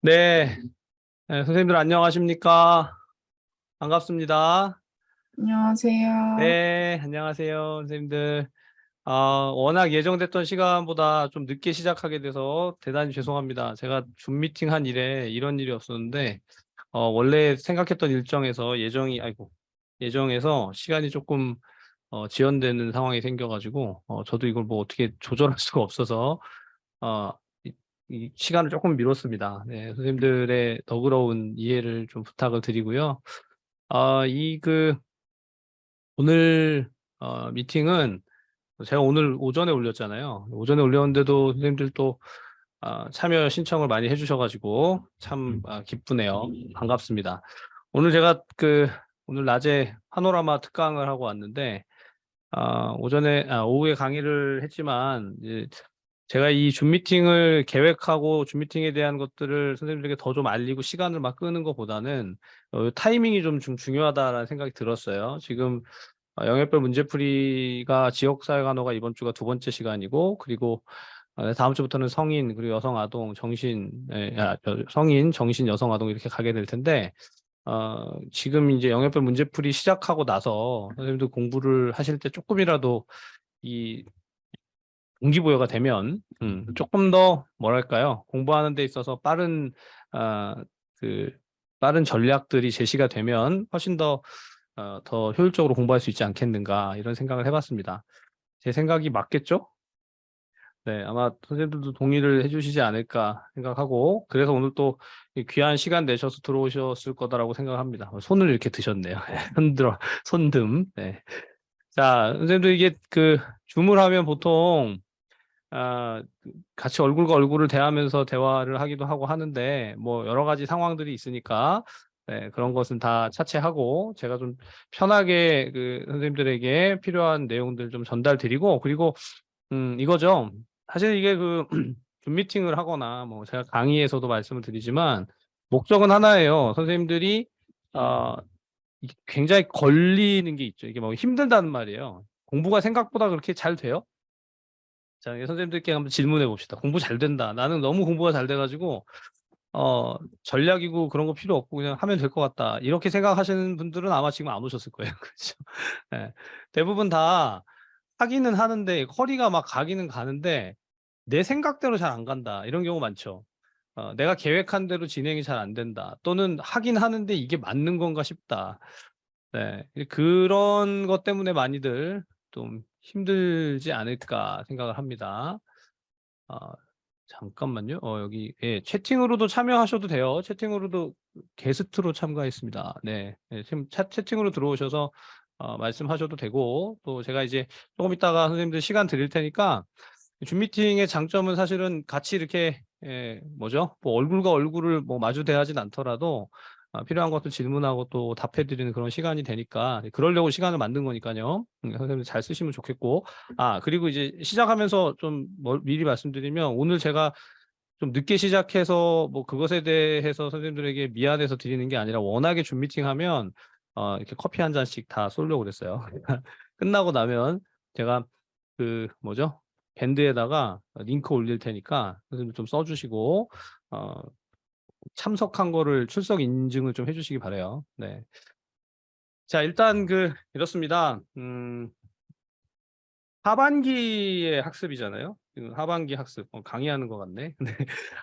네, 선생님들 안녕하십니까? 반갑습니다. 안녕하세요. 네, 안녕하세요, 선생님들. 워낙 예정됐던 시간보다 좀 늦게 시작하게 돼서 대단히 죄송합니다. 제가 줌 미팅 한 일에 이런 일이 없었는데, 원래 생각했던 일정에서 예정에서 시간이 조금 지연되는 상황이 생겨가지고, 저도 이걸 뭐 어떻게 조절할 수가 없어서, 어, 이 시간을 조금 미뤘습니다. 네, 선생님들의 너그러운 이해를 좀 부탁을 드리고요. 아, 오늘, 미팅은 제가 오늘 오전에 올렸잖아요. 오전에 올렸는데도 선생님들 또, 참여 신청을 많이 해주셔가지고 참 기쁘네요. 반갑습니다. 오늘 제가 오늘 낮에 파노라마 특강을 하고 왔는데, 오후에 강의를 했지만, 이제 제가 이 줌 미팅을 계획하고 줌 미팅에 대한 것들을 선생님들에게 더 좀 알리고 시간을 막 끄는 것보다는 타이밍이 좀 중요하다라는 생각이 들었어요. 지금 영역별 문제풀이가 지역사회간호가 이번 주가 두 번째 시간이고, 그리고 다음 주부터는 성인 그리고 여성 아동 정신 성인 정신 여성 아동 이렇게 가게 될 텐데, 지금 이제 영역별 문제풀이 시작하고 나서 선생님들 공부를 하실 때 조금이라도 이 동기부여가 되면 조금 더 뭐랄까요, 공부하는 데 있어서 아, 그 빠른 전략들이 제시가 되면 훨씬 더 효율적으로 공부할 수 있지 않겠는가 이런 생각을 해봤습니다. 제 생각이 맞겠죠? 네, 아마 선생님들도 동의를 해주시지 않을까 생각하고, 그래서 오늘 또 이 귀한 시간 내셔서 들어오셨을 거다라고 생각합니다. 손을 이렇게 드셨네요. 손금. 네. 자, 선생님들 이게 줌을 하면 보통 같이 얼굴과 얼굴을 대하면서 대화를 하기도 하고 하는데, 뭐, 여러 가지 상황들이 있으니까, 네, 그런 것은 다 차치하고, 제가 좀 편하게 선생님들에게 필요한 내용들 좀 전달 드리고, 그리고, 이거죠. 사실 이게 줌 미팅을 하거나, 뭐, 제가 강의에서도 말씀을 드리지만, 목적은 하나예요. 선생님들이, 어, 굉장히 걸리는 게 있죠. 이게 뭐 힘들다는 말이에요. 공부가 생각보다 그렇게 잘 돼요? 자, 선생님들께 한번 질문해 봅시다. 공부 잘 된다. 나는 너무 공부가 잘 돼가지고, 전략이고 그런 거 필요 없고 그냥 하면 될 것 같다. 이렇게 생각하시는 분들은 아마 지금 안 오셨을 거예요. 그렇죠? 예. 대부분 다 하기는 하는데, 허리가 막 가기는 가는데, 내 생각대로 잘 안 간다. 이런 경우 많죠. 내가 계획한 대로 진행이 잘 안 된다. 또는 하긴 하는데 이게 맞는 건가 싶다. 네. 그런 것 때문에 많이들 좀 힘들지 않을까 생각을 합니다. 아, 잠깐만요. 여기, 예, 채팅으로도 참여하셔도 돼요. 채팅으로도 게스트로 참가했습니다. 네. 네, 지금 채팅으로 들어오셔서 말씀하셔도 되고, 또 제가 이제 조금 있다가 선생님들 시간 드릴 테니까, 줌 미팅의 장점은 사실은 같이 이렇게, 뭐죠? 뭐 얼굴과 얼굴을 뭐 마주 대하진 않더라도, 필요한 것도 질문하고 또 답해드리는 그런 시간이 되니까, 그러려고 시간을 만든 거니까요. 선생님들 잘 쓰시면 좋겠고. 그리고 이제 시작하면서 좀 미리 말씀드리면, 오늘 제가 좀 늦게 시작해서 뭐 그것에 대해서 선생님들에게 미안해서 드리는 게 아니라, 워낙에 줌 미팅 하면 이렇게 커피 한 잔씩 다 쏘려고 그랬어요. 끝나고 나면 제가 뭐죠? 밴드에다가 링크 올릴 테니까 선생님 좀 써주시고, 어, 참석한 거를 출석 인증을 좀 해주시기 바래요. 네. 자, 일단 이렇습니다. 하반기의 학습이잖아요. 지금 하반기 학습, 강의하는 것 같네. 네.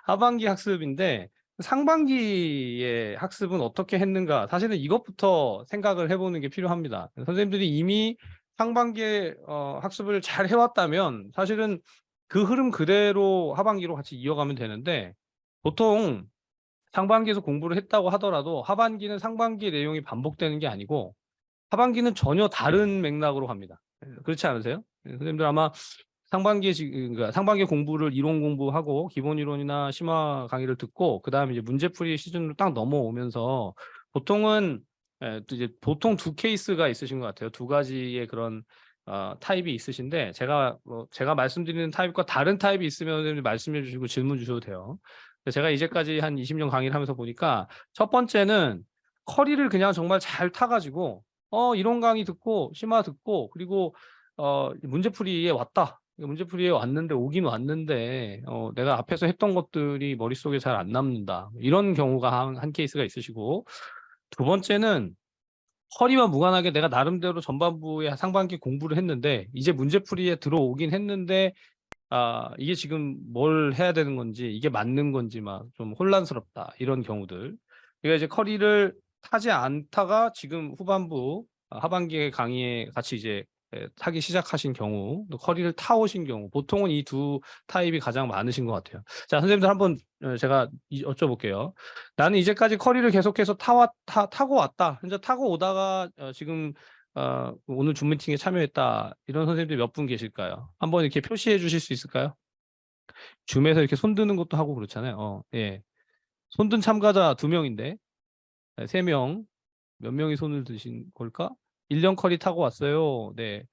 하반기 학습인데, 상반기의 학습은 어떻게 했는가? 사실은 이것부터 생각을 해보는 게 필요합니다. 선생님들이 이미 상반기에 학습을 잘 해왔다면, 사실은 그 흐름 그대로 하반기로 같이 이어가면 되는데, 보통 상반기에서 공부를 했다고 하더라도 하반기는 상반기 내용이 반복되는 게 아니고, 하반기는 전혀 다른 맥락으로 갑니다. 그렇지 않으세요? 선생님들 아마 그러니까 상반기 공부를 이론 공부하고 기본 이론이나 심화 강의를 듣고, 그다음에 이제 문제풀이 시즌으로 딱 넘어오면서 보통은, 또 이제 보통 두 케이스가 있으신 것 같아요. 두 가지의 그런 타입이 있으신데, 제가 말씀드리는 타입과 다른 타입이 있으면 선생님들 말씀해 주시고 질문 주셔도 돼요. 제가 이제까지 한 20년 강의를 하면서 보니까, 첫 번째는 커리를 그냥 정말 잘 타가지고 이론 강의 듣고 심화 듣고, 그리고 문제풀이에 왔다. 문제풀이에 왔는데 오긴 왔는데 내가 앞에서 했던 것들이 머릿속에 잘 안 남는다. 이런 경우가 한 케이스가 있으시고, 두 번째는 허리와 무관하게 내가 나름대로 전반부에 상반기 공부를 했는데 이제 문제풀이에 들어오긴 했는데 이게 지금 뭘 해야 되는 건지 이게 맞는 건지 막 좀 혼란스럽다. 이런 경우들. 그러니까 이제 커리를 타지 않다가 지금 후반부 하반기에 강의에 같이 이제 타기 시작하신 경우, 또 커리를 타 오신 경우, 보통은 이 두 타입이 가장 많으신 것 같아요. 자, 선생님들 한번 제가 여쭤볼게요. 나는 이제까지 커리를 계속해서 타고 왔다. 현재 타고 오다가 지금 오늘 줌 미팅에 참여했다. 이런 선생님들 몇 분 계실까요? 한번 이렇게 표시해 주실 수 있을까요? 줌에서 이렇게 손 드는 것도 하고 그렇잖아요. 예. 손든 참가자 2명인데 3명. 몇 명이 손을 드신 걸까? 1년 커리 타고 왔어요. 네.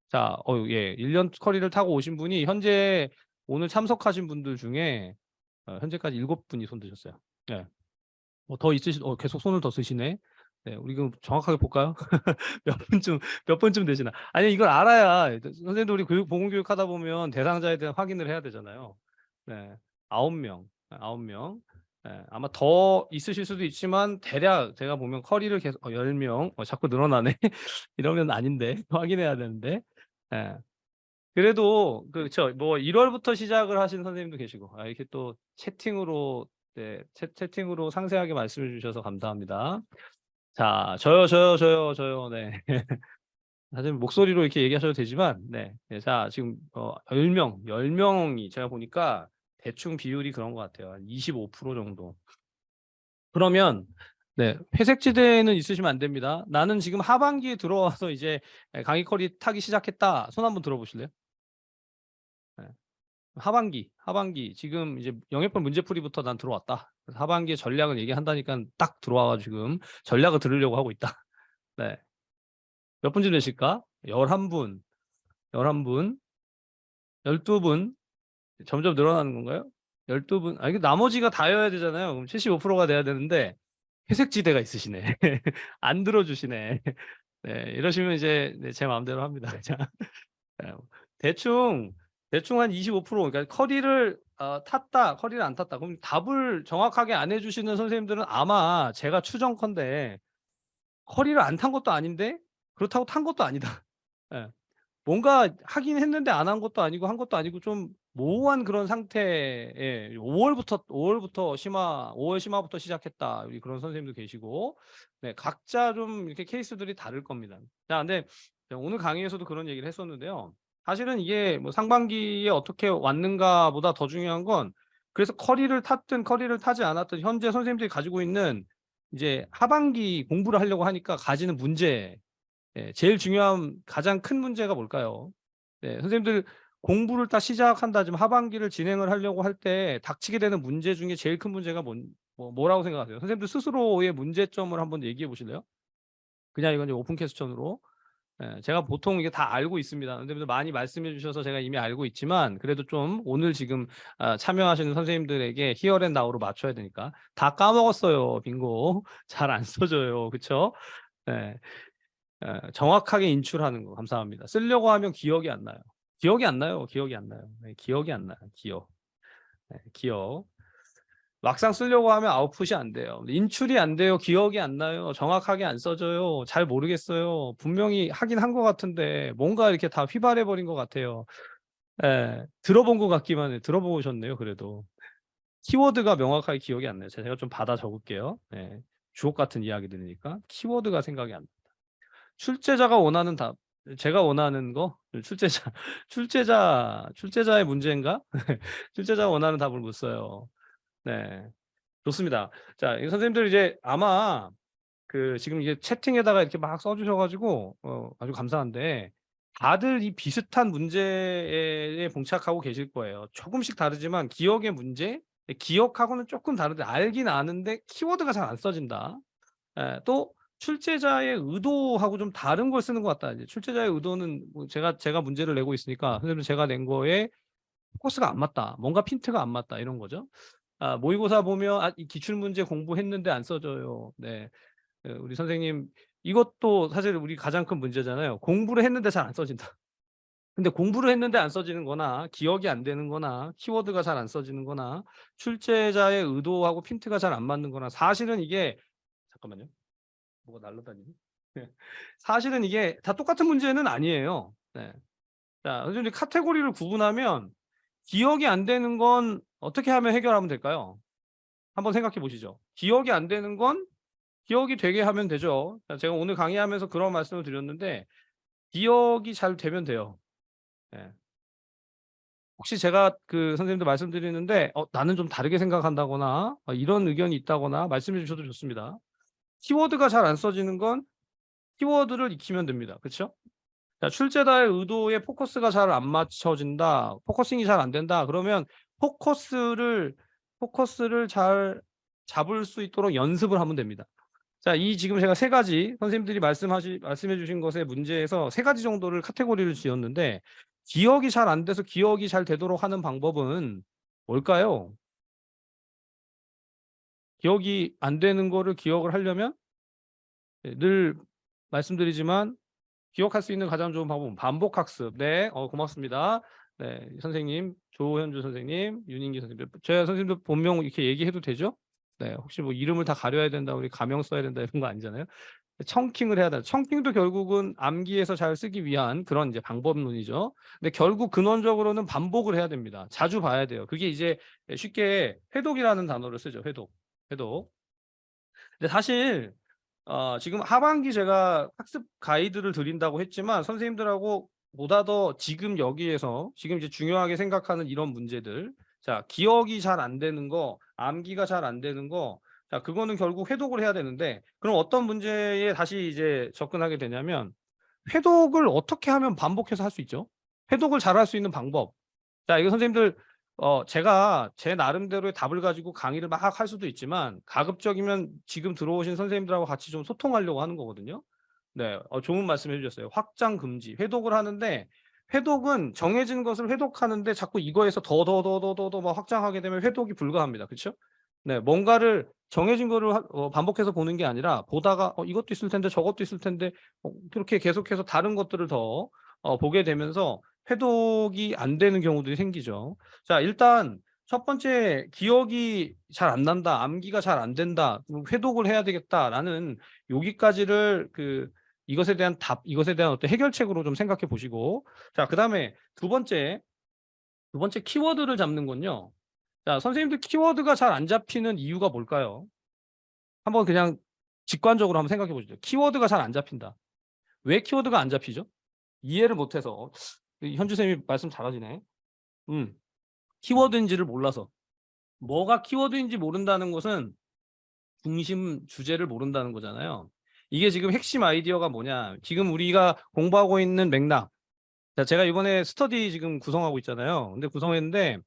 자, 예. 1년 커리를 타고 오신 분이 현재 오늘 참석하신 분들 중에 현재까지 7분이 손 드셨어요. 예. 더 계속 손을 더 쓰시네. 네, 우리 그럼 정확하게 볼까요? 몇 분쯤 되시나? 아니, 이걸 알아야, 선생님도 우리 보건교육 하다 보면 대상자에 대한 확인을 해야 되잖아요. 네, 9명, 9명. 네, 아마 더 있으실 수도 있지만, 대략 제가 보면 커리를 계속, 10명, 자꾸 늘어나네. 이러면 아닌데, 확인해야 되는데. 네. 그래도, 그쵸, 뭐, 1월부터 시작을 하신 선생님도 계시고, 이렇게 또 채팅으로, 네, 채팅으로 상세하게 말씀해 주셔서 감사합니다. 자, 저요. 네. 사실 목소리로 이렇게 얘기하셔도 되지만, 네. 네, 자, 지금 10명이 제가 보니까 대충 비율이 그런 것 같아요. 한 25% 정도. 그러면 네, 회색 지대는 있으시면 안 됩니다. 나는 지금 하반기에 들어와서 이제 강의 커리 타기 시작했다. 손 한번 들어보실래요? 네. 하반기 지금 이제 영역별 문제풀이부터 난 들어왔다. 그래서 하반기에 전략을 얘기한다니까 딱 들어와가지고 지금 전략을 들으려고 하고 있다. 네. 몇 분쯤 되실까? 11분, 11분, 12분, 점점 늘어나는 건가요? 12분, 이게 나머지가 다여야 되잖아요. 그럼 75%가 돼야 되는데, 회색지대가 있으시네. 안 들어주시네. 네, 이러시면 이제 네, 제 마음대로 합니다. 자, 대충, 대충 한 25%, 그러니까 커리를 탔다, 커리를 안 탔다. 그럼 답을 정확하게 안 해주시는 선생님들은 아마 제가 추정컨대 커리를 안 탄 것도 아닌데, 그렇다고 탄 것도 아니다. 예. 뭔가 하긴 했는데 안 한 것도 아니고 한 것도 아니고 좀 모호한 그런 상태에 5월부터 5월 심화부터 시작했다. 우리 그런 선생님도 계시고. 네, 각자 좀 이렇게 케이스들이 다를 겁니다. 자, 근데 오늘 강의에서도 그런 얘기를 했었는데요. 사실은 이게 뭐 상반기에 어떻게 왔는가보다 더 중요한 건 그래서 커리를 탔든 커리를 타지 않았든 현재 선생님들이 가지고 있는 이제 하반기 공부를 하려고 하니까 가지는 문제, 제일 중요한 가장 큰 문제가 뭘까요? 네, 선생님들 공부를 딱 시작한다, 지금 하반기를 진행을 하려고 할 때 닥치게 되는 문제 중에 제일 큰 문제가 뭐라고 생각하세요? 선생님들 스스로의 문제점을 한번 얘기해 보실래요? 그냥 이건 이제 오픈 퀘스천으로. 제가 보통 이게 다 알고 있습니다. 선생님들 많이 말씀해 주셔서 제가 이미 알고 있지만 그래도 좀 오늘 지금 참여하시는 선생님들에게 히어앤 나우로 맞춰야 되니까 다 까먹었어요. 빙고. 잘 안 써져요. 그쵸? 네. 정확하게 인출하는 거 감사합니다. 쓰려고 하면 기억이 안 나요. 기억이 안 나요. 기억이 안 나요. 네, 기억이 안 나요. 기억. 네, 기억. 막상 쓰려고 하면 아웃풋이 안 돼요. 인출이 안 돼요. 기억이 안 나요. 정확하게 안 써져요. 잘 모르겠어요. 분명히 하긴 한 것 같은데 뭔가 이렇게 다 휘발해 버린 것 같아요. 들어본 것 같기만 해. 들어보셨네요. 그래도 키워드가 명확하게 기억이 안 나요. 제가 좀 받아 적을게요. 네, 주옥 같은 이야기 들으니까 키워드가 생각이 안 나요. 출제자가 원하는 답, 제가 원하는 거, 출제자의 문제인가? 출제자가 원하는 답을 못 써요. 네, 좋습니다. 자, 이 선생님들 이제 아마 지금 이게 채팅에다가 이렇게 막 써주셔가지고 아주 감사한데 다들 이 비슷한 문제에 봉착하고 계실 거예요. 조금씩 다르지만 기억의 문제, 기억하고는 조금 다른데 알긴 아는데 키워드가 잘 안 써진다. 또 출제자의 의도하고 좀 다른 걸 쓰는 것 같다. 이제 출제자의 의도는 뭐 제가 문제를 내고 있으니까 선생님 제가 낸 거에 포커스가 안 맞다. 뭔가 핀트가 안 맞다. 이런 거죠. 모의고사 보면 이 기출 문제 공부했는데 안 써져요. 네. 우리 선생님 이것도 사실 우리 가장 큰 문제잖아요. 공부를 했는데 잘 안 써진다. 근데 공부를 했는데 안 써지는 거나 기억이 안 되는 거나 키워드가 잘 안 써지는 거나 출제자의 의도하고 핀트가 잘 안 맞는 거나 사실은 이게 잠깐만요. 뭐가 날아다니니? 네. 사실은 이게 다 똑같은 문제는 아니에요. 네. 자, 선생님들 카테고리를 구분하면 기억이 안 되는 건 어떻게 하면 해결하면 될까요? 한번 생각해 보시죠. 기억이 안 되는 건 기억이 되게 하면 되죠. 자, 제가 오늘 강의하면서 그런 말씀을 드렸는데 기억이 잘 되면 돼요. 예. 혹시 제가 그 선생님들 말씀드리는데 나는 좀 다르게 생각한다거나 이런 의견이 있다거나 말씀해 주셔도 좋습니다. 키워드가 잘 안 써지는 건 키워드를 익히면 됩니다. 그쵸? 자, 출제자의 의도에 포커스가 잘 안 맞춰진다. 포커싱이 잘 안 된다. 그러면 포커스를 잘 잡을 수 있도록 연습을 하면 됩니다. 자, 이 지금 제가 세 가지 선생님들이 말씀해 주신 것의 문제에서 세 가지 정도를 카테고리를 지었는데 기억이 잘 안 돼서 기억이 잘 되도록 하는 방법은 뭘까요? 기억이 안 되는 거를 기억을 하려면 늘 말씀드리지만 기억할 수 있는 가장 좋은 방법은 반복 학습. 네. 고맙습니다. 네. 선생님, 조현주 선생님, 윤인기 선생님. 제가 선생님들 본명 이렇게 얘기해도 되죠? 네. 혹시 뭐 이름을 다 가려야 된다, 우리 가명 써야 된다 이런 거 아니잖아요. 청킹을 해야 된다. 청킹도 결국은 암기해서 잘 쓰기 위한 그런 이제 방법론이죠. 근데 결국 근원적으로는 반복을 해야 됩니다. 자주 봐야 돼요. 그게 이제 쉽게 회독이라는 단어를 쓰죠. 회독. 회독. 근데 사실 지금 하반기 제가 학습 가이드를 드린다고 했지만 선생님들하고 보다 더 지금 여기에서 지금 이제 중요하게 생각하는 이런 문제들. 자, 기억이 잘 안 되는 거, 암기가 잘 안 되는 거. 자, 그거는 결국 회독을 해야 되는데 그럼 어떤 문제에 다시 이제 접근하게 되냐면 회독을 어떻게 하면 반복해서 할 수 있죠? 회독을 잘할 수 있는 방법. 자, 이거 선생님들 제가 제 나름대로의 답을 가지고 강의를 막 할 수도 있지만 가급적이면 지금 들어오신 선생님들하고 같이 좀 소통하려고 하는 거거든요. 네. 좋은 말씀 해 주셨어요. 확장 금지. 회독을 하는데 회독은 정해진 것을 회독하는데 자꾸 이거에서 더 막 확장하게 되면 회독이 불가합니다. 그쵸? 네. 뭔가를 정해진 거를 반복해서 보는 게 아니라 보다가 이것도 있을 텐데 저것도 있을 텐데 그렇게 계속해서 다른 것들을 더 보게 되면서 회독이 안 되는 경우들이 생기죠. 자, 일단 첫 번째 기억이 잘 안 난다. 암기가 잘 안 된다. 회독을 해야 되겠다라는 여기까지를 이것에 대한 어떤 해결책으로 좀 생각해 보시고 자, 그다음에 두 번째 키워드를 잡는 건요. 자, 선생님들 키워드가 잘 안 잡히는 이유가 뭘까요? 한번 그냥 직관적으로 한번 생각해 보시죠. 키워드가 잘 안 잡힌다. 왜 키워드가 안 잡히죠? 이해를 못 해서. 현주 쌤이 말씀 잘하시네. 음. 키워드인지를 몰라서. 뭐가 키워드인지 모른다는 것은 중심 주제를 모른다는 거잖아요. 이게 지금 핵심 아이디어가 뭐냐. 지금 우리가 공부하고 있는 맥락. 자, 제가 이번에 스터디 지금 구성하고 있잖아요. 근데 구성했는데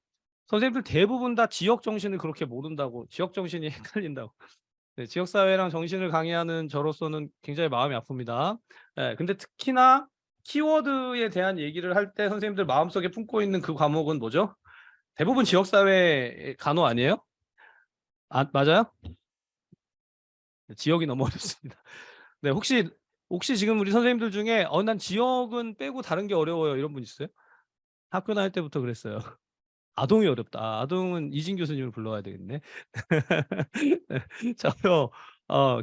선생님들 대부분 다 지역 정신을 그렇게 모른다고, 지역 정신이 헷갈린다고. 네, 지역 사회랑 정신을 강의하는 저로서는 굉장히 마음이 아픕니다. 예, 근데 특히나 키워드에 대한 얘기를 할 때 선생님들 마음속에 품고 있는 그 과목은 뭐죠? 대부분 지역 사회 간호 아니에요? 맞아요? 네, 지역이 너무 어렵습니다. 네, 혹시 지금 우리 선생님들 중에 난 지역은 빼고 다른 게 어려워요 이런 분 있어요? 학교 다닐 때부터 그랬어요. 아동이 어렵다. 아동은 이진 교수님을 불러와야 되겠네. 네. 자요.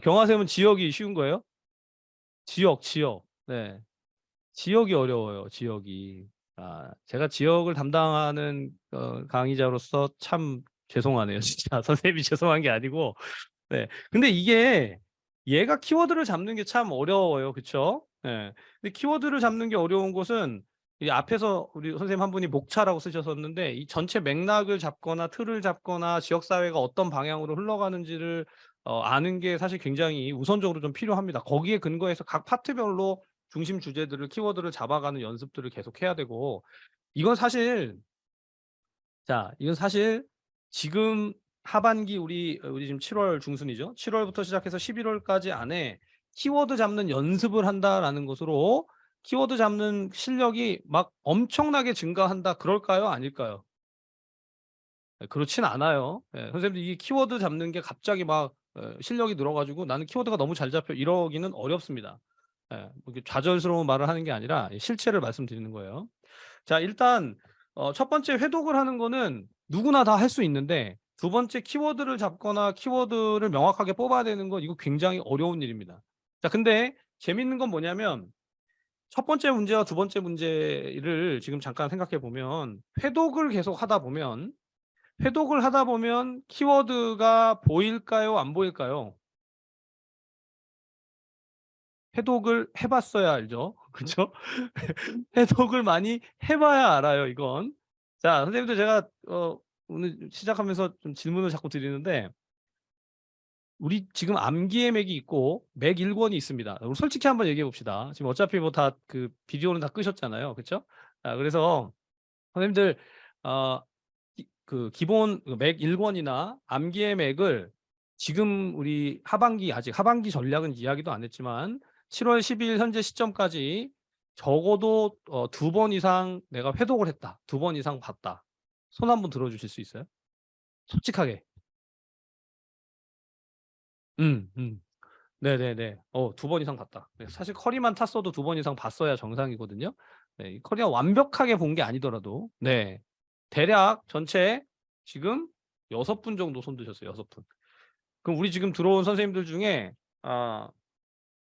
경화쌤은 지역이 쉬운 거예요? 지역. 네. 지역이 어려워요, 지역이. 제가 지역을 담당하는 강의자로서 참 죄송하네요, 진짜. 선생님이 죄송한 게 아니고. 네. 근데 이게 얘가 키워드를 잡는 게 참 어려워요. 그쵸? 예. 근데 키워드를 잡는 게 어려운 것은 이 앞에서 우리 선생님 한 분이 목차라고 쓰셨었는데 이 전체 맥락을 잡거나 틀을 잡거나 지역 사회가 어떤 방향으로 흘러가는지를 아는 게 사실 굉장히 우선적으로 좀 필요합니다. 거기에 근거해서 각 파트별로 중심 주제들을 키워드를 잡아가는 연습들을 계속해야 되고 이건 사실 이건 사실 지금 하반기 우리 지금 7월 중순이죠. 7 월부터 시작해서 11 월까지 안에 키워드 잡는 연습을 한다라는 것으로 키워드 잡는 실력이 막 엄청나게 증가한다 그럴까요? 아닐까요? 그렇진 않아요. 선생님들 이 키워드 잡는 게 갑자기 막 실력이 늘어 가지고 '나는 키워드가 너무 잘 잡혀.' 이러기는 어렵습니다. 예, 뭐 이렇게 좌절스러운 말을 하는 게 아니라 실체를 말씀드리는 거예요. 자, 일단 첫 번째 회독을 하는 거는 누구나 다 할 수 있는데, 두 번째 키워드를 잡거나 키워드를 명확하게 뽑아야 되는 건 이거 굉장히 어려운 일입니다. 자, 근데 재밌는 건 뭐냐면 첫 번째 문제와 두 번째 문제를 지금 잠깐 생각해 보면, 회독을 하다 보면 키워드가 보일까요? 안 보일까요? 해독을 해 봤어야 알죠. 그죠? 해독을 많이 해 봐야 알아요, 이건. 자, 선생님들 제가 오늘 시작하면서 좀 질문을 자꾸 드리는데, 우리 지금 암기의 맥이 있고 맥 1권이 있습니다. 우리 솔직히 한번 얘기해 봅시다. 지금 어차피 뭐 다 그 비디오는 다 끄셨잖아요. 그쵸? 그래서 선생님들 어 그 기본 맥 1권이나 암기의 맥을 지금 우리 아직 하반기 전략은 이야기도 안 했지만 7월 10일 현재 시점까지 적어도 2번 이상 내가 회독을 했다. 2번 이상 봤다. 손 한번 들어 주실 수 있어요? 솔직하게. 음. 음. 네네네. 2번 이상 봤다. 네, 사실 커리만 탔어도 2번 이상 봤어야 정상이거든요. 네, 이 커리가 완벽하게 본 게 아니더라도. 네. 대략 전체 지금 6분 정도 손 드셨어요. 6분. 그럼 우리 지금 들어온 선생님들 중에 아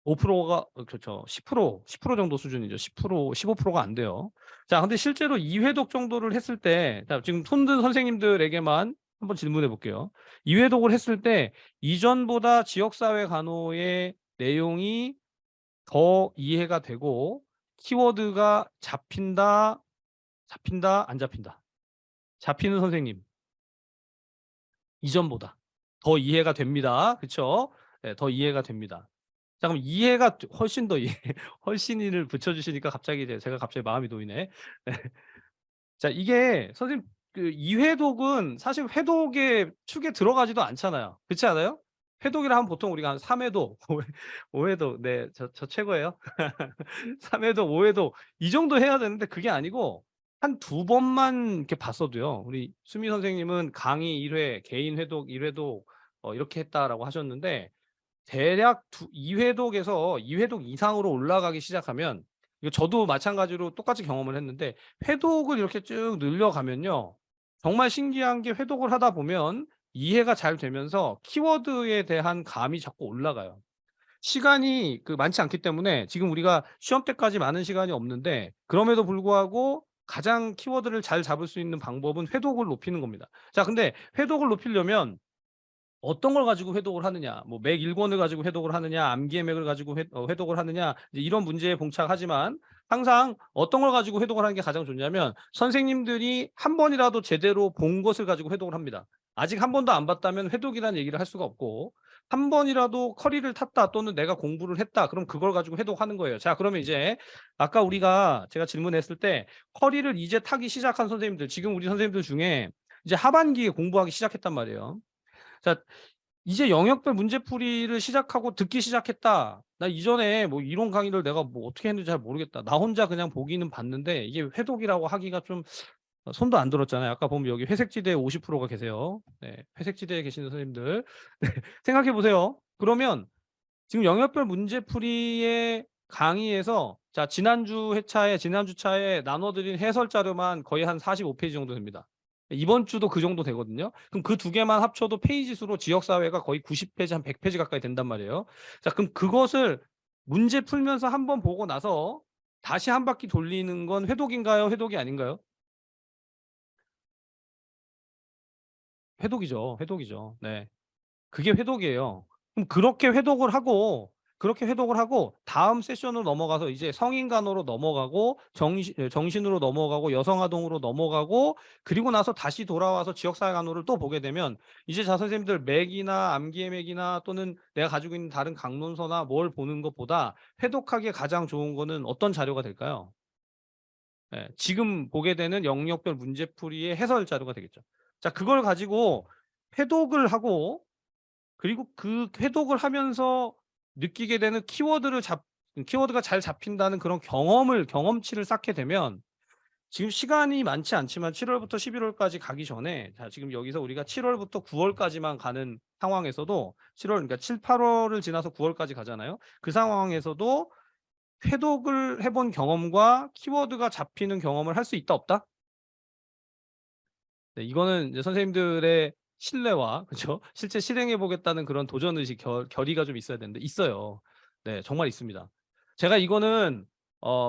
5%가 그렇죠. 10% 정도 수준이죠. 10% 15%가 안 돼요. 자, 근데 실제로 2회독 정도를 했을 때, 자, 지금 손 든 선생님들에게만 한번 질문해 볼게요. 2회독을 했을 때 이전보다 지역사회 간호의 내용이 더 이해가 되고 키워드가 잡힌다, 안 잡힌다. 잡히는 선생님. 이전보다 더 이해가 됩니다. 그쵸? 네, 더 이해가 됩니다. 자, 그럼 이해가 훨씬 더 훨씬이를 붙여 주시니까 갑자기 제가 갑자기 마음이 놓이네. 네. 자, 이게 선생님 그 이회독은 사실 회독의 축에 들어가지도 않잖아요. 그렇지 않아요? 회독이라 하면 보통 우리가 한 3회독, 5회독, 네, 저 최고예요. 3회독, 5회독 이 정도 해야 되는데 그게 아니고 한 2번만 이렇게 봤어도요. 우리 수미 선생님은 강의 1회, 개인 회독 1회독 이렇게 했다라고 하셨는데, 대략 2회독에서 2회독 이상으로 올라가기 시작하면, 이거 저도 마찬가지로 똑같이 경험을 했는데, 회독을 이렇게 쭉 늘려가면요, 정말 신기한 게 회독을 하다 보면 이해가 잘 되면서 키워드에 대한 감이 자꾸 올라가요. 시간이 많지 않기 때문에 지금 우리가 시험 때까지 많은 시간이 없는데, 그럼에도 불구하고 가장 키워드를 잘 잡을 수 있는 방법은 회독을 높이는 겁니다. 자, 근데 회독을 높이려면 어떤 걸 가지고 회독을 하느냐, 뭐 맥 1권을 가지고 회독을 하느냐, 암기의 맥을 가지고 회독을 하느냐, 이제 이런 문제에 봉착하지만, 항상 어떤 걸 가지고 회독을 하는 게 가장 좋냐면 선생님들이 한 번이라도 제대로 본 것을 가지고 회독을 합니다. 아직 한 번도 안 봤다면 회독이라는 얘기를 할 수가 없고, 한 번이라도 커리를 탔다 또는 내가 공부를 했다 그럼 그걸 가지고 회독하는 거예요. 자, 그러면 이제 아까 제가 질문했을 때 커리를 이제 타기 시작한 선생님들, 지금 우리 선생님들 중에 이제 하반기에 공부하기 시작했단 말이에요. 자, 이제 영역별 문제풀이를 시작하고 듣기 시작했다. 나 이전에 뭐 이론 강의를 내가 뭐 어떻게 했는지 잘 모르겠다. 나 혼자 그냥 보기는 봤는데 이게 회독이라고 하기가 좀 손도 안 들었잖아요. 아까 보면 여기 회색지대에 50%가 계세요. 네, 회색지대에 계시는 선생님들. 네, 생각해 보세요. 그러면 지금 영역별 문제풀이의 강의에서, 자, 지난주 차에 나눠드린 해설 자료만 거의 한 45페이지 정도 됩니다. 이번 주도 그 정도 되거든요. 그럼 그 두 개만 합쳐도 페이지 수로 지역사회가 거의 90페이지, 한 100페이지 가까이 된단 말이에요. 자, 그럼 그것을 문제 풀면서 한번 보고 나서 다시 한 바퀴 돌리는 건 회독인가요? 회독이 아닌가요? 회독이죠. 회독이죠. 네. 그게 회독이에요. 그럼 그렇게 회독을 하고 다음 세션으로 넘어가서 이제 성인 간호로 넘어가고 정신으로 넘어가고 여성 아동으로 넘어가고, 그리고 나서 다시 돌아와서 지역사회 간호를 또 보게 되면, 이제 자 선생님들 맥이나 암기의 맥이나 또는 내가 가지고 있는 다른 강론서나 뭘 보는 것보다 회독하기에 가장 좋은 거는 어떤 자료가 될까요? 예, 지금 보게 되는 영역별 문제풀이의 해설 자료가 되겠죠. 자, 그걸 가지고 회독을 하고, 그리고 그 해독을 하면서 느끼게 되는 키워드가 잘 잡힌다는 그런 경험치를 쌓게 되면, 지금 시간이 많지 않지만 7 월부터 11 월까지 가기 전에, 자, 지금 여기서 우리가 7 월부터 9 월까지만 가는 상황에서도, 7월 그러니까 7, 8 월을 지나서 9 월까지 가잖아요. 그 상황에서도 회독을 해본 경험과 키워드가 잡히는 경험을 할 수 있다 없다? 네, 이거는 이제 선생님들의 신뢰와 그죠? 실제 실행해 보겠다는 그런 도전 의식 결의가 좀 있어야 되는데 있어요. 네, 정말 있습니다. 제가 이거는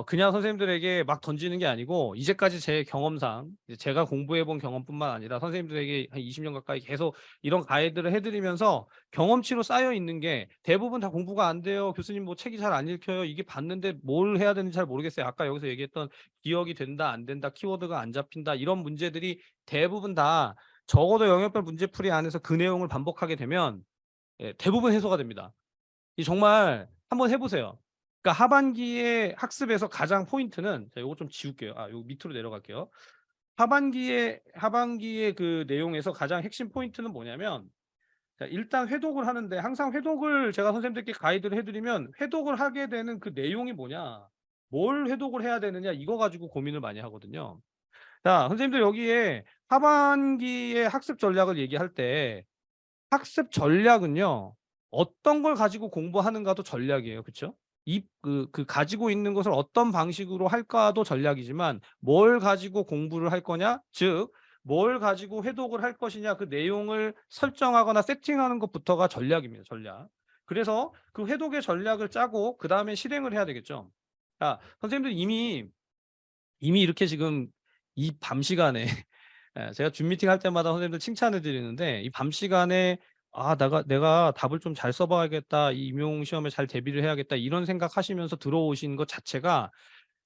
그냥 선생님들에게 막 던지는 게 아니고 이제까지 제 경험상 이제 제가 공부해 본 경험뿐만 아니라 선생님들에게 한 20년 가까이 계속 이런 가이드를 해 드리면서 경험치로 쌓여 있는 게 대부분 다 공부가 안 돼요. 교수님 뭐 책이 잘 안 읽혀요. 이게 봤는데 뭘 해야 되는지 잘 모르겠어요. 아까 여기서 얘기했던 기억이 된다, 안 된다, 키워드가 안 잡힌다 이런 문제들이 대부분 다 적어도 영역별 문제풀이 안에서 그 내용을 반복하게 되면 대부분 해소가 됩니다. 이 정말 한번 해 보세요. 그러니까 하반기의 학습에서 가장 포인트는 자 요거 좀 지울게요. 아 요거 밑으로 내려갈게요. 하반기의 그 내용에서 가장 핵심 포인트는 뭐냐면 자 일단 회독을 하는데 항상 회독을 제가 선생님들께 가이드를 해 드리면 회독을 하게 되는 그 내용이 뭐냐, 뭘 회독을 해야 되느냐 이거 가지고 고민을 많이 하거든요. 자 선생님들 여기에 하반기의 학습 전략을 얘기할 때 학습 전략은요. 어떤 걸 가지고 공부하는가도 전략이에요. 그쵸? 그 가지고 있는 것을 어떤 방식으로 할까도 전략이지만 뭘 가지고 공부를 할 거냐? 즉 뭘 가지고 회독을 할 것이냐 그 내용을 설정하거나 세팅하는 것부터가 전략입니다. 전략. 그래서 그 회독의 전략을 짜고 그다음에 실행을 해야 되겠죠. 자, 선생님들 이미 이렇게 지금 이 밤 시간에 제가 줌 미팅 할 때마다 선생님들 칭찬을 드리는데 이 밤 시간에 '아 내가 답을 좀 잘 써 봐야겠다. 이 임용 시험에 잘 대비를 해야겠다.' 이런 생각하시면서 들어오신 것 자체가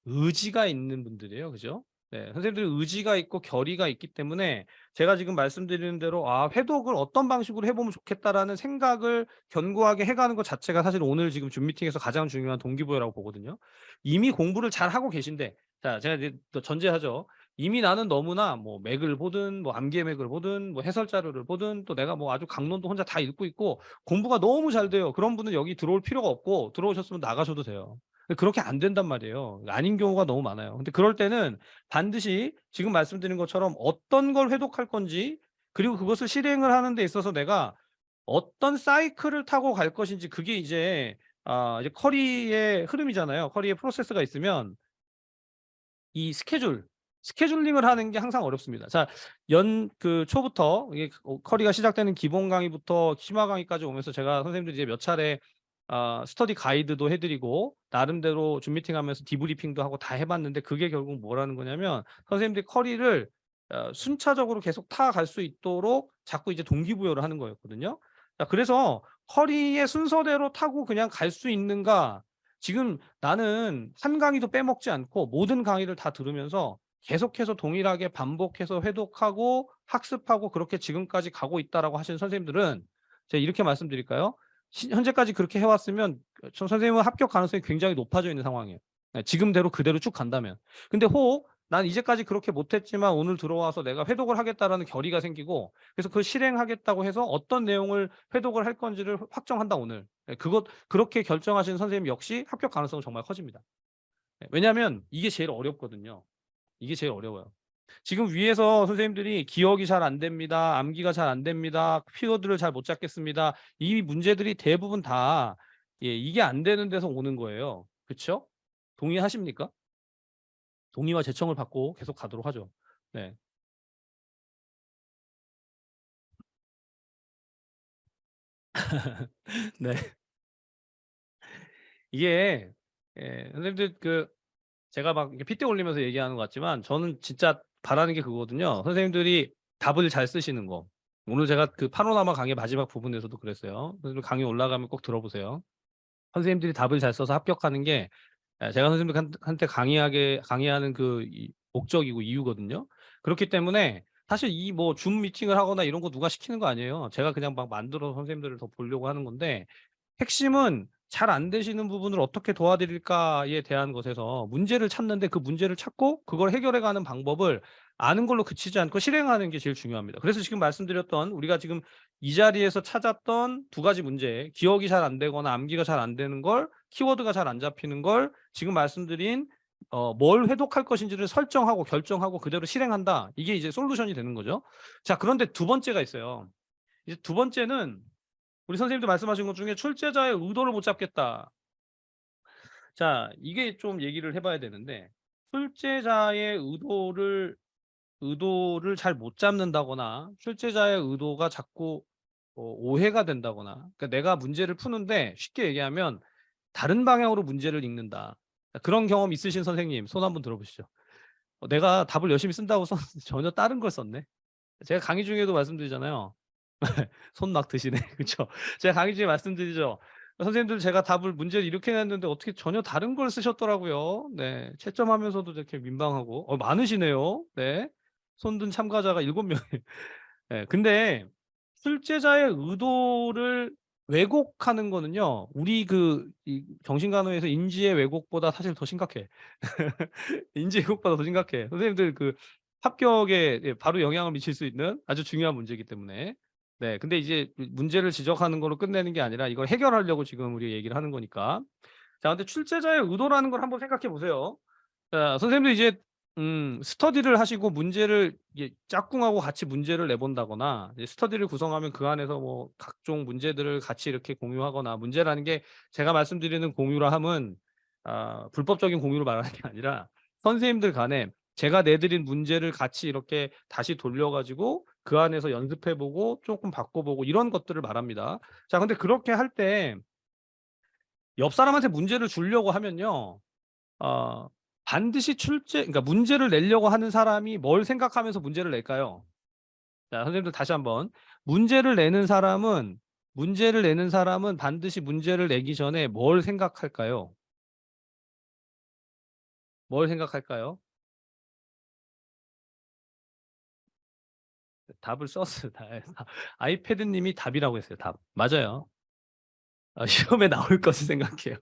의지가 있는 분들이에요. 그죠? 네. 선생님들이 의지가 있고 결의가 있기 때문에 제가 지금 말씀드리는 대로 '아 회독을 어떤 방식으로 해 보면 좋겠다.'라는 생각을 견고하게 해 가는 것 자체가 사실 오늘 지금 줌 미팅에서 가장 중요한 동기부여라고 보거든요. 이미 공부를 잘하고 계신데 자 제가 이제 또 전제하죠. 이미 나는 너무나 뭐 맥을 보든 뭐 암기의 맥을 보든 뭐 해설 자료를 보든 또 내가 뭐 아주 강론도 혼자 다 읽고 있고 공부가 너무 잘 돼요. 그런 분은 여기 들어올 필요가 없고 들어오셨으면 나가셔도 돼요. 근데 그렇게 안 된단 말이에요. 아닌 경우가 너무 많아요. 근데 그럴 때는 반드시 지금 말씀드린 것처럼 어떤 걸 회독할 건지 그리고 그것을 실행을 하는 데 있어서 내가 어떤 사이클을 타고 갈 것인지 그게 이제 커리의 흐름이잖아요. 커리의 프로세스가 있으면 이 스케줄링을 하는 게 항상 어렵습니다. 자 초부터 이게 커리가 시작되는 기본 강의부터 심화 강의까지 오면서 제가 선생님들 이제 몇 차례 스터디 가이드도 해 드리고 나름대로 줌 미팅하면서 디브리핑도 하고 다 해 봤는데 그게 결국 뭐라는 거냐면 선생님들이 커리를 순차적으로 계속 타갈 수 있도록 자꾸 이제 동기부여를 하는 거였거든요. 자 그래서 커리의 순서대로 타고 그냥 갈 수 있는가, 지금 나는 한 강의도 빼먹지 않고 모든 강의를 다 들으면서 계속해서 동일하게 반복해서 회독하고 학습하고 그렇게 지금까지 가고 있다라고 하시는 선생님들은 제가 이렇게 말씀드릴까요? 현재까지 그렇게 해 왔으면 저 선생님은 합격 가능성이 굉장히 높아져 있는 상황이에요. 예 지금대로 그대로 쭉 간다면. 근데 혹 '난 이제까지 그렇게 못 했지만 오늘 들어와서 내가 회독을 하겠다.'라는 결의가 생기고 그래서 그 실행하겠다고 해서 어떤 내용을 회독을 할 건지를 확정한다 오늘. 예 그렇게 결정하시는 선생님 역시 합격 가능성은 정말 커집니다. 예 왜냐하면 이게 제일 어렵거든요. 이게 제일 어려워요. 지금 위에서 선생님들이 "기억이 잘 안 됩니다. 암기가 잘 안 됩니다. 키워드를 잘 못 잡겠습니다." 이 문제들이 대부분 다 이게 안 되는 데서 오는 거예요. 그쵸? 동의하십니까? 동의와 제청을 받고 계속 가도록 하죠. 네. 네. 이게 선생님들 제가 막 이렇게 핏대 올리면서 얘기하는 것 같지만 저는 진짜 바라는 게 그거거든요. 선생님들이 답을 잘 쓰시는 거. 오늘 제가 그 파노라마 강의 마지막 부분에서도 그랬어요. 선생님들 강의 올라가면 꼭 들어보세요. 선생님들이 답을 잘 써서 합격하는 게 제가 선생님들한테 강의하는 이 목적이고 이유거든요. 그렇기 때문에 사실 이 뭐 줌 미팅을 하거나 이런 거 누가 시키는 거 아니에요. 제가 그냥 막 만들어서 선생님들을 더 보려고 하는 건데 핵심은 잘 안 되시는 부분을 어떻게 도와드릴까에 대한 것에서 문제를 찾는데 그 문제를 찾고 그걸 해결해 가는 방법을 아는 걸로 그치지 않고 실행하는 게 제일 중요합니다. 그래서 지금 말씀드렸던 우리가 지금 이 자리에서 찾았던 두 가지 문제, 기억이 잘 안 되거나 암기가 잘 안 되는 걸, 키워드가 잘 안 잡히는 걸 지금 말씀드린 뭘 회독할 것인지를 설정하고 결정하고 그대로 실행한다. 이게 이제 솔루션이 되는 거죠. 자 그런데 두 번째가 있어요. 이제 두 번째는 우리 선생님도 말씀하신 것 중에 "출제자의 의도를 못 잡겠다." 자, 이게 좀 얘기를 해 봐야 되는데 출제자의 의도를 잘 못 잡는다거나 출제자의 의도가 자꾸 오해가 된다거나, 그러니까 내가 문제를 푸는데 쉽게 얘기하면 다른 방향으로 문제를 읽는다. 그런 경험 있으신 선생님 손 한번 들어보시죠. 내가 답을 열심히 쓴다고 썼는데 전혀 다른 걸 썼네. 제가 강의 중에도 말씀드리잖아요. 손 막 드시네. 그쵸? 제가 강의 중에 말씀드리죠. 선생님들 제가 답을 문제를 이렇게 냈는데 어떻게 전혀 다른 걸 쓰셨더라고요. 네. 채점하면서도 이렇게 민망하고. 많으시네요. 네. 손든 참가자가 7명. 예. 근데 출제자의 의도를 왜곡하는 거는요. 우리 이 정신간호에서 인지의 왜곡보다 사실 더 심각해. 인지 왜곡보다 더 심각해. 선생님들 합격에 바로 영향을 미칠 수 있는 아주 중요한 문제이기 때문에. 네. 근데 이제 문제를 지적하는 걸로 끝내는 게 아니라 이걸 해결하려고 지금 우리가 얘기를 하는 거니까. 자, 근데 출제자의 의도라는 걸 한번 생각해 보세요. 자, 선생님도 이제 스터디를 하시고 문제를 이게 짝꿍하고 같이 문제를 내본다거나 이제 스터디를 구성하면 그 안에서 뭐 각종 문제들을 같이 이렇게 공유하거나, 문제라는 게 제가 말씀드리는 공유라 함은 불법적인 공유를 말하는 게 아니라 선생님들 간에 제가 내드린 문제를 같이 이렇게 다시 돌려 가지고 그 안에서 연습해 보고 조금 바꿔 보고 이런 것들을 말합니다. 자, 근데 그렇게 할 때 옆 사람한테 문제를 주려고 하면요. 어 반드시 그러니까 문제를 내려고 하는 사람이 뭘 생각하면서 문제를 낼까요? 자, 선생님들 다시 한번. 문제를 내는 사람은 반드시 문제를 내기 전에 뭘 생각할까요? 뭘 생각할까요? 답을 썼어요. 아이패드 님이 답이라고 했어요, 답. 맞아요. 시험에 나올 것을 생각해요.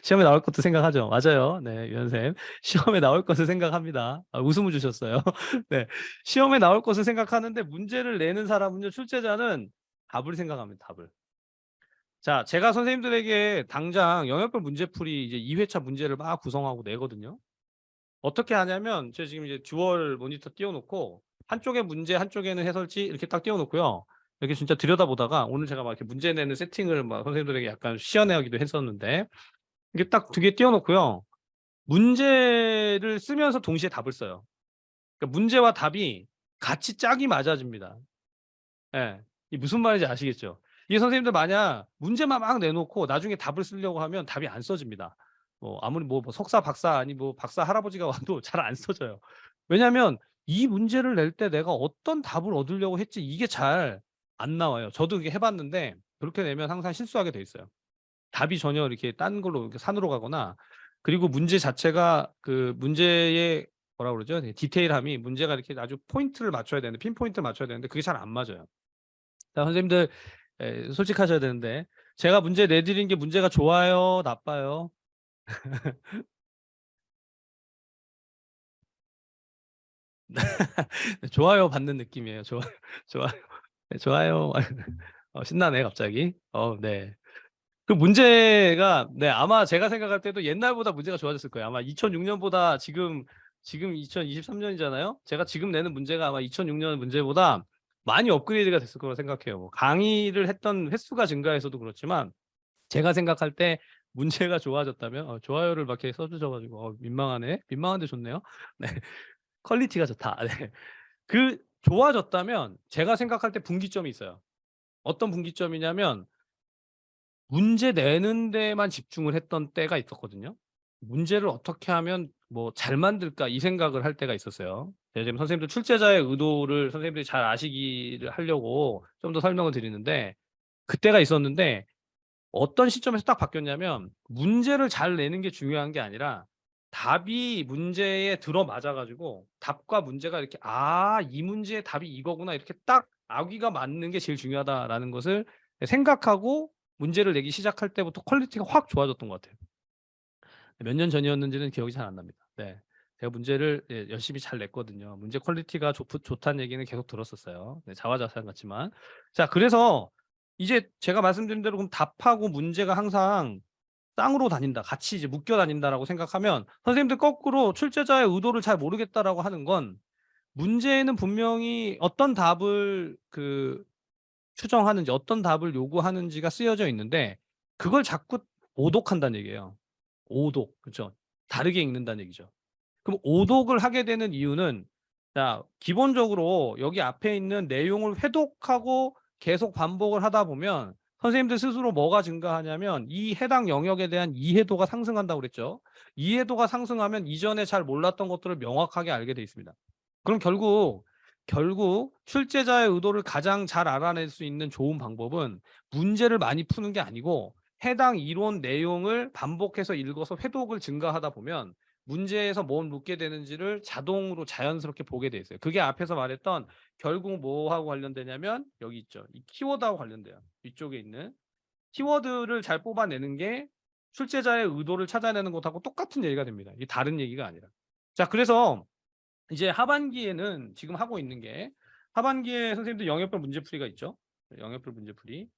시험에 나올 것도 생각하죠. 맞아요. 네, 유현쌤. 시험에 나올 것을 생각합니다. 웃음을 주셨어요. 네. 시험에 나올 것을 생각하는데 문제를 내는 사람은요, 출제자는 답을 생각합니다, 답을. 자, 제가 선생님들에게 당장 영역별 문제풀이 이제 2회차 문제를 막 구성하고 내거든요. 어떻게 하냐면 제가 지금 이제 듀얼 모니터 띄워 놓고 한쪽에 문제, 한쪽에는 해설지 이렇게 딱 띄워 놓고요. 이렇게 진짜 들여다보다가 오늘 제가 막 이렇게 문제 내는 세팅을 막 선생님들에게 약간 시연하기도 했었는데, 이게 딱 2개 띄워 놓고요. 문제를 쓰면서 동시에 답을 써요. 그러니까 문제와 답이 같이 짝이 맞아집니다. 예. 이게 무슨 말인지 아시겠죠? 이게 선생님들 만약 문제만 막 내놓고 나중에 답을 쓰려고 하면 답이 안 써집니다. 아무리 뭐 석사, 박사, 아니 뭐 박사 할아버지가 와도 잘 안 써져요. 왜냐하면 이 문제를 낼 때 내가 어떤 답을 얻으려고 했지 이게 잘 안 나와요. 저도 그게 해 봤는데 그렇게 내면 항상 실수하게 돼 있어요. 답이 전혀 이렇게 딴 걸로 이렇게 산으로 가거나, 그리고 문제 자체가 그 문제의 뭐라 그러죠? 디테일함이, 문제가 이렇게 아주 포인트를 맞춰야 되는데 핀포인트를 맞춰야 되는데 그게 잘 안 맞아요. 자, 선생님들 솔직하셔야 되는데 제가 문제 내드린 게 문제가 좋아요, 나빠요? 좋아요 받는 느낌이에요. 좋아요. 좋아요. 네, 좋아요. 신나네 갑자기. 네. 그 문제가, 네, 아마 제가 생각할 때도 옛날보다 문제가 좋아졌을 거예요. 아마 2006 년보다 지금 2023 년이잖아요. 제가 지금 내는 문제가 아마 2006년 문제보다 많이 업그레이드가 됐을 거라고 생각해요. 뭐 강의를 했던 횟수가 증가해서도 그렇지만 제가 생각할 때 문제가 좋아졌다면, 좋아요를 막 이렇게 써 주셔 가지고 민망하네. 민망한데 좋네요. 네. 퀄리티가 좋다. 네. 좋아졌다면 제가 생각할 때 분기점이 있어요. 어떤 분기점이냐면 문제 내는 데만 집중을 했던 때가 있었거든요. '문제를 어떻게 하면 뭐 잘 만들까?' 이 생각을 할 때가 있었어요. 제가 지금 선생님들 출제자의 의도를 선생님들이 잘 아시기를 하려고 좀 더 설명을 드리는데, 그때가 있었는데 어떤 시점에서 딱 바뀌었냐면 문제를 잘 내는 게 중요한 게 아니라 답이 문제에 들어맞아 가지고 답과 문제가 이렇게 '아, 이 문제의 답이 이거구나.' 이렇게 딱 아귀가 맞는 게 제일 중요하다라는 것을 생각하고 문제를 내기 시작할 때부터 퀄리티가 확 좋아졌던 것 같아요. 몇 년 전이었는지는 기억이 잘 안 납니다. 네. 제가 문제를 열심히 잘 냈거든요. 문제 퀄리티가 좋다는 얘기는 계속 들었었어요. 네, 자화자찬 같지만. 자, 그래서 이제 제가 말씀드린 대로 그럼 답하고 문제가 항상 쌍으로 다닌다, 같이 이제 묶여 다닌다라고 생각하면 선생님들 거꾸로 출제자의 의도를 잘 모르겠다라고 하는 건, 문제에는 분명히 어떤 답을 추정하는지, 어떤 답을 요구하는지가 쓰여져 있는데 그걸 자꾸 오독한다는 얘기예요. 오독. 그렇죠? 다르게 읽는다는 얘기죠. 그럼 오독을 하게 되는 이유는 자, 기본적으로 여기 앞에 있는 내용을 회독하고 계속 반복을 하다 보면 선생님들 스스로 뭐가 증가하냐면 이 해당 영역에 대한 이해도가 상승한다고 그랬죠. 이해도가 상승하면 이전에 잘 몰랐던 것들을 명확하게 알게 돼 있습니다. 그럼 결국 출제자의 의도를 가장 잘 알아낼 수 있는 좋은 방법은 문제를 많이 푸는 게 아니고 해당 이론 내용을 반복해서 읽어서 회독을 증가하다 보면 문제에서 뭘 묻게 되는지를 자동으로 자연스럽게 보게 돼 있어요. 그게 앞에서 말했던 결국 뭐하고 관련되냐면 여기 있죠. 이 키워드하고 관련돼요. 이쪽에 있는 키워드를 잘 뽑아내는 게 출제자의 의도를 찾아내는 것하고 똑같은 얘기가 됩니다. 이게 다른 얘기가 아니라. 자, 그래서 이제 하반기에는 지금 하고 있는 게 하반기에 선생님들 영역별 문제풀이가 있죠. 영역별 문제풀이.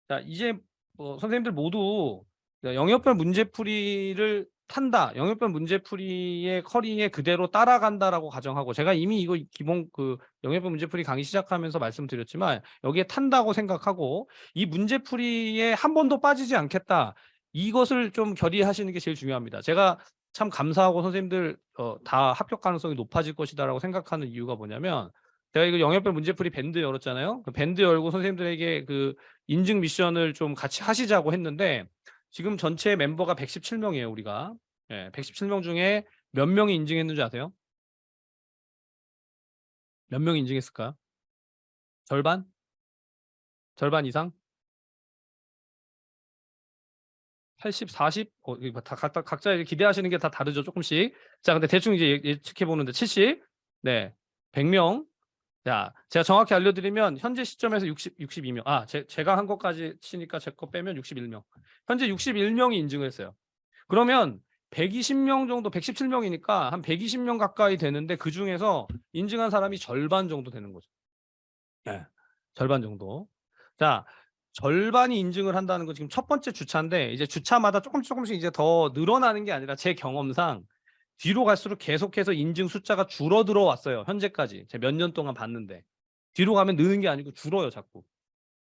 자, 이제 선생님들 모두 영역별 문제풀이를 탄다. 영역별 문제풀이의 커리에 그대로 따라간다라고 가정하고 제가 이미 이거 기본 영역별 문제풀이 강의 시작하면서 말씀드렸지만 여기에 탄다고 생각하고 이 문제풀이에 한 번도 빠지지 않겠다. 이것을 좀 결의하시는 게 제일 중요합니다. 제가 참 감사하고 선생님들 다 합격 가능성이 높아질 것이다라고 생각하는 이유가 뭐냐면 제가 이거 영역별 문제풀이 밴드 열었잖아요. 그 밴드 열고 선생님들에게 인증 미션을 좀 같이 하시자고 했는데 지금 전체 멤버가 117명이에요, 우리가. 예, 117명 중에 몇 명이 인증했는지 아세요? 몇 명이 인증했을까요? 절반? 절반 이상? 80, 40? 이거 다 각자 기대하시는 게 다 다르죠, 조금씩. 자, 근데 대충 이제 예측해 보는데 70? 네. 100명. 자, 제가 정확히 알려드리면 현재 시점에서 62명. 제가 한 것까지 치니까 제 거 빼면 61명. 현재 61명이 인증을 했어요. 그러면 120명 정도, 117명이니까 한 120명 가까이 되는데 그 중에서 인증한 사람이 절반 정도 되는 거죠. 네, 절반 정도. 자, 절반이 인증을 한다는 건 지금 첫 번째 주차인데 이제 주차마다 조금씩 이제 더 늘어나는 게 아니라 제 경험상 뒤로 갈수록 계속해서 인증 숫자가 줄어들어 왔어요. 현재까지. 제가 몇 년 동안 봤는데. 뒤로 가면 느는 게 아니고 줄어요, 자꾸.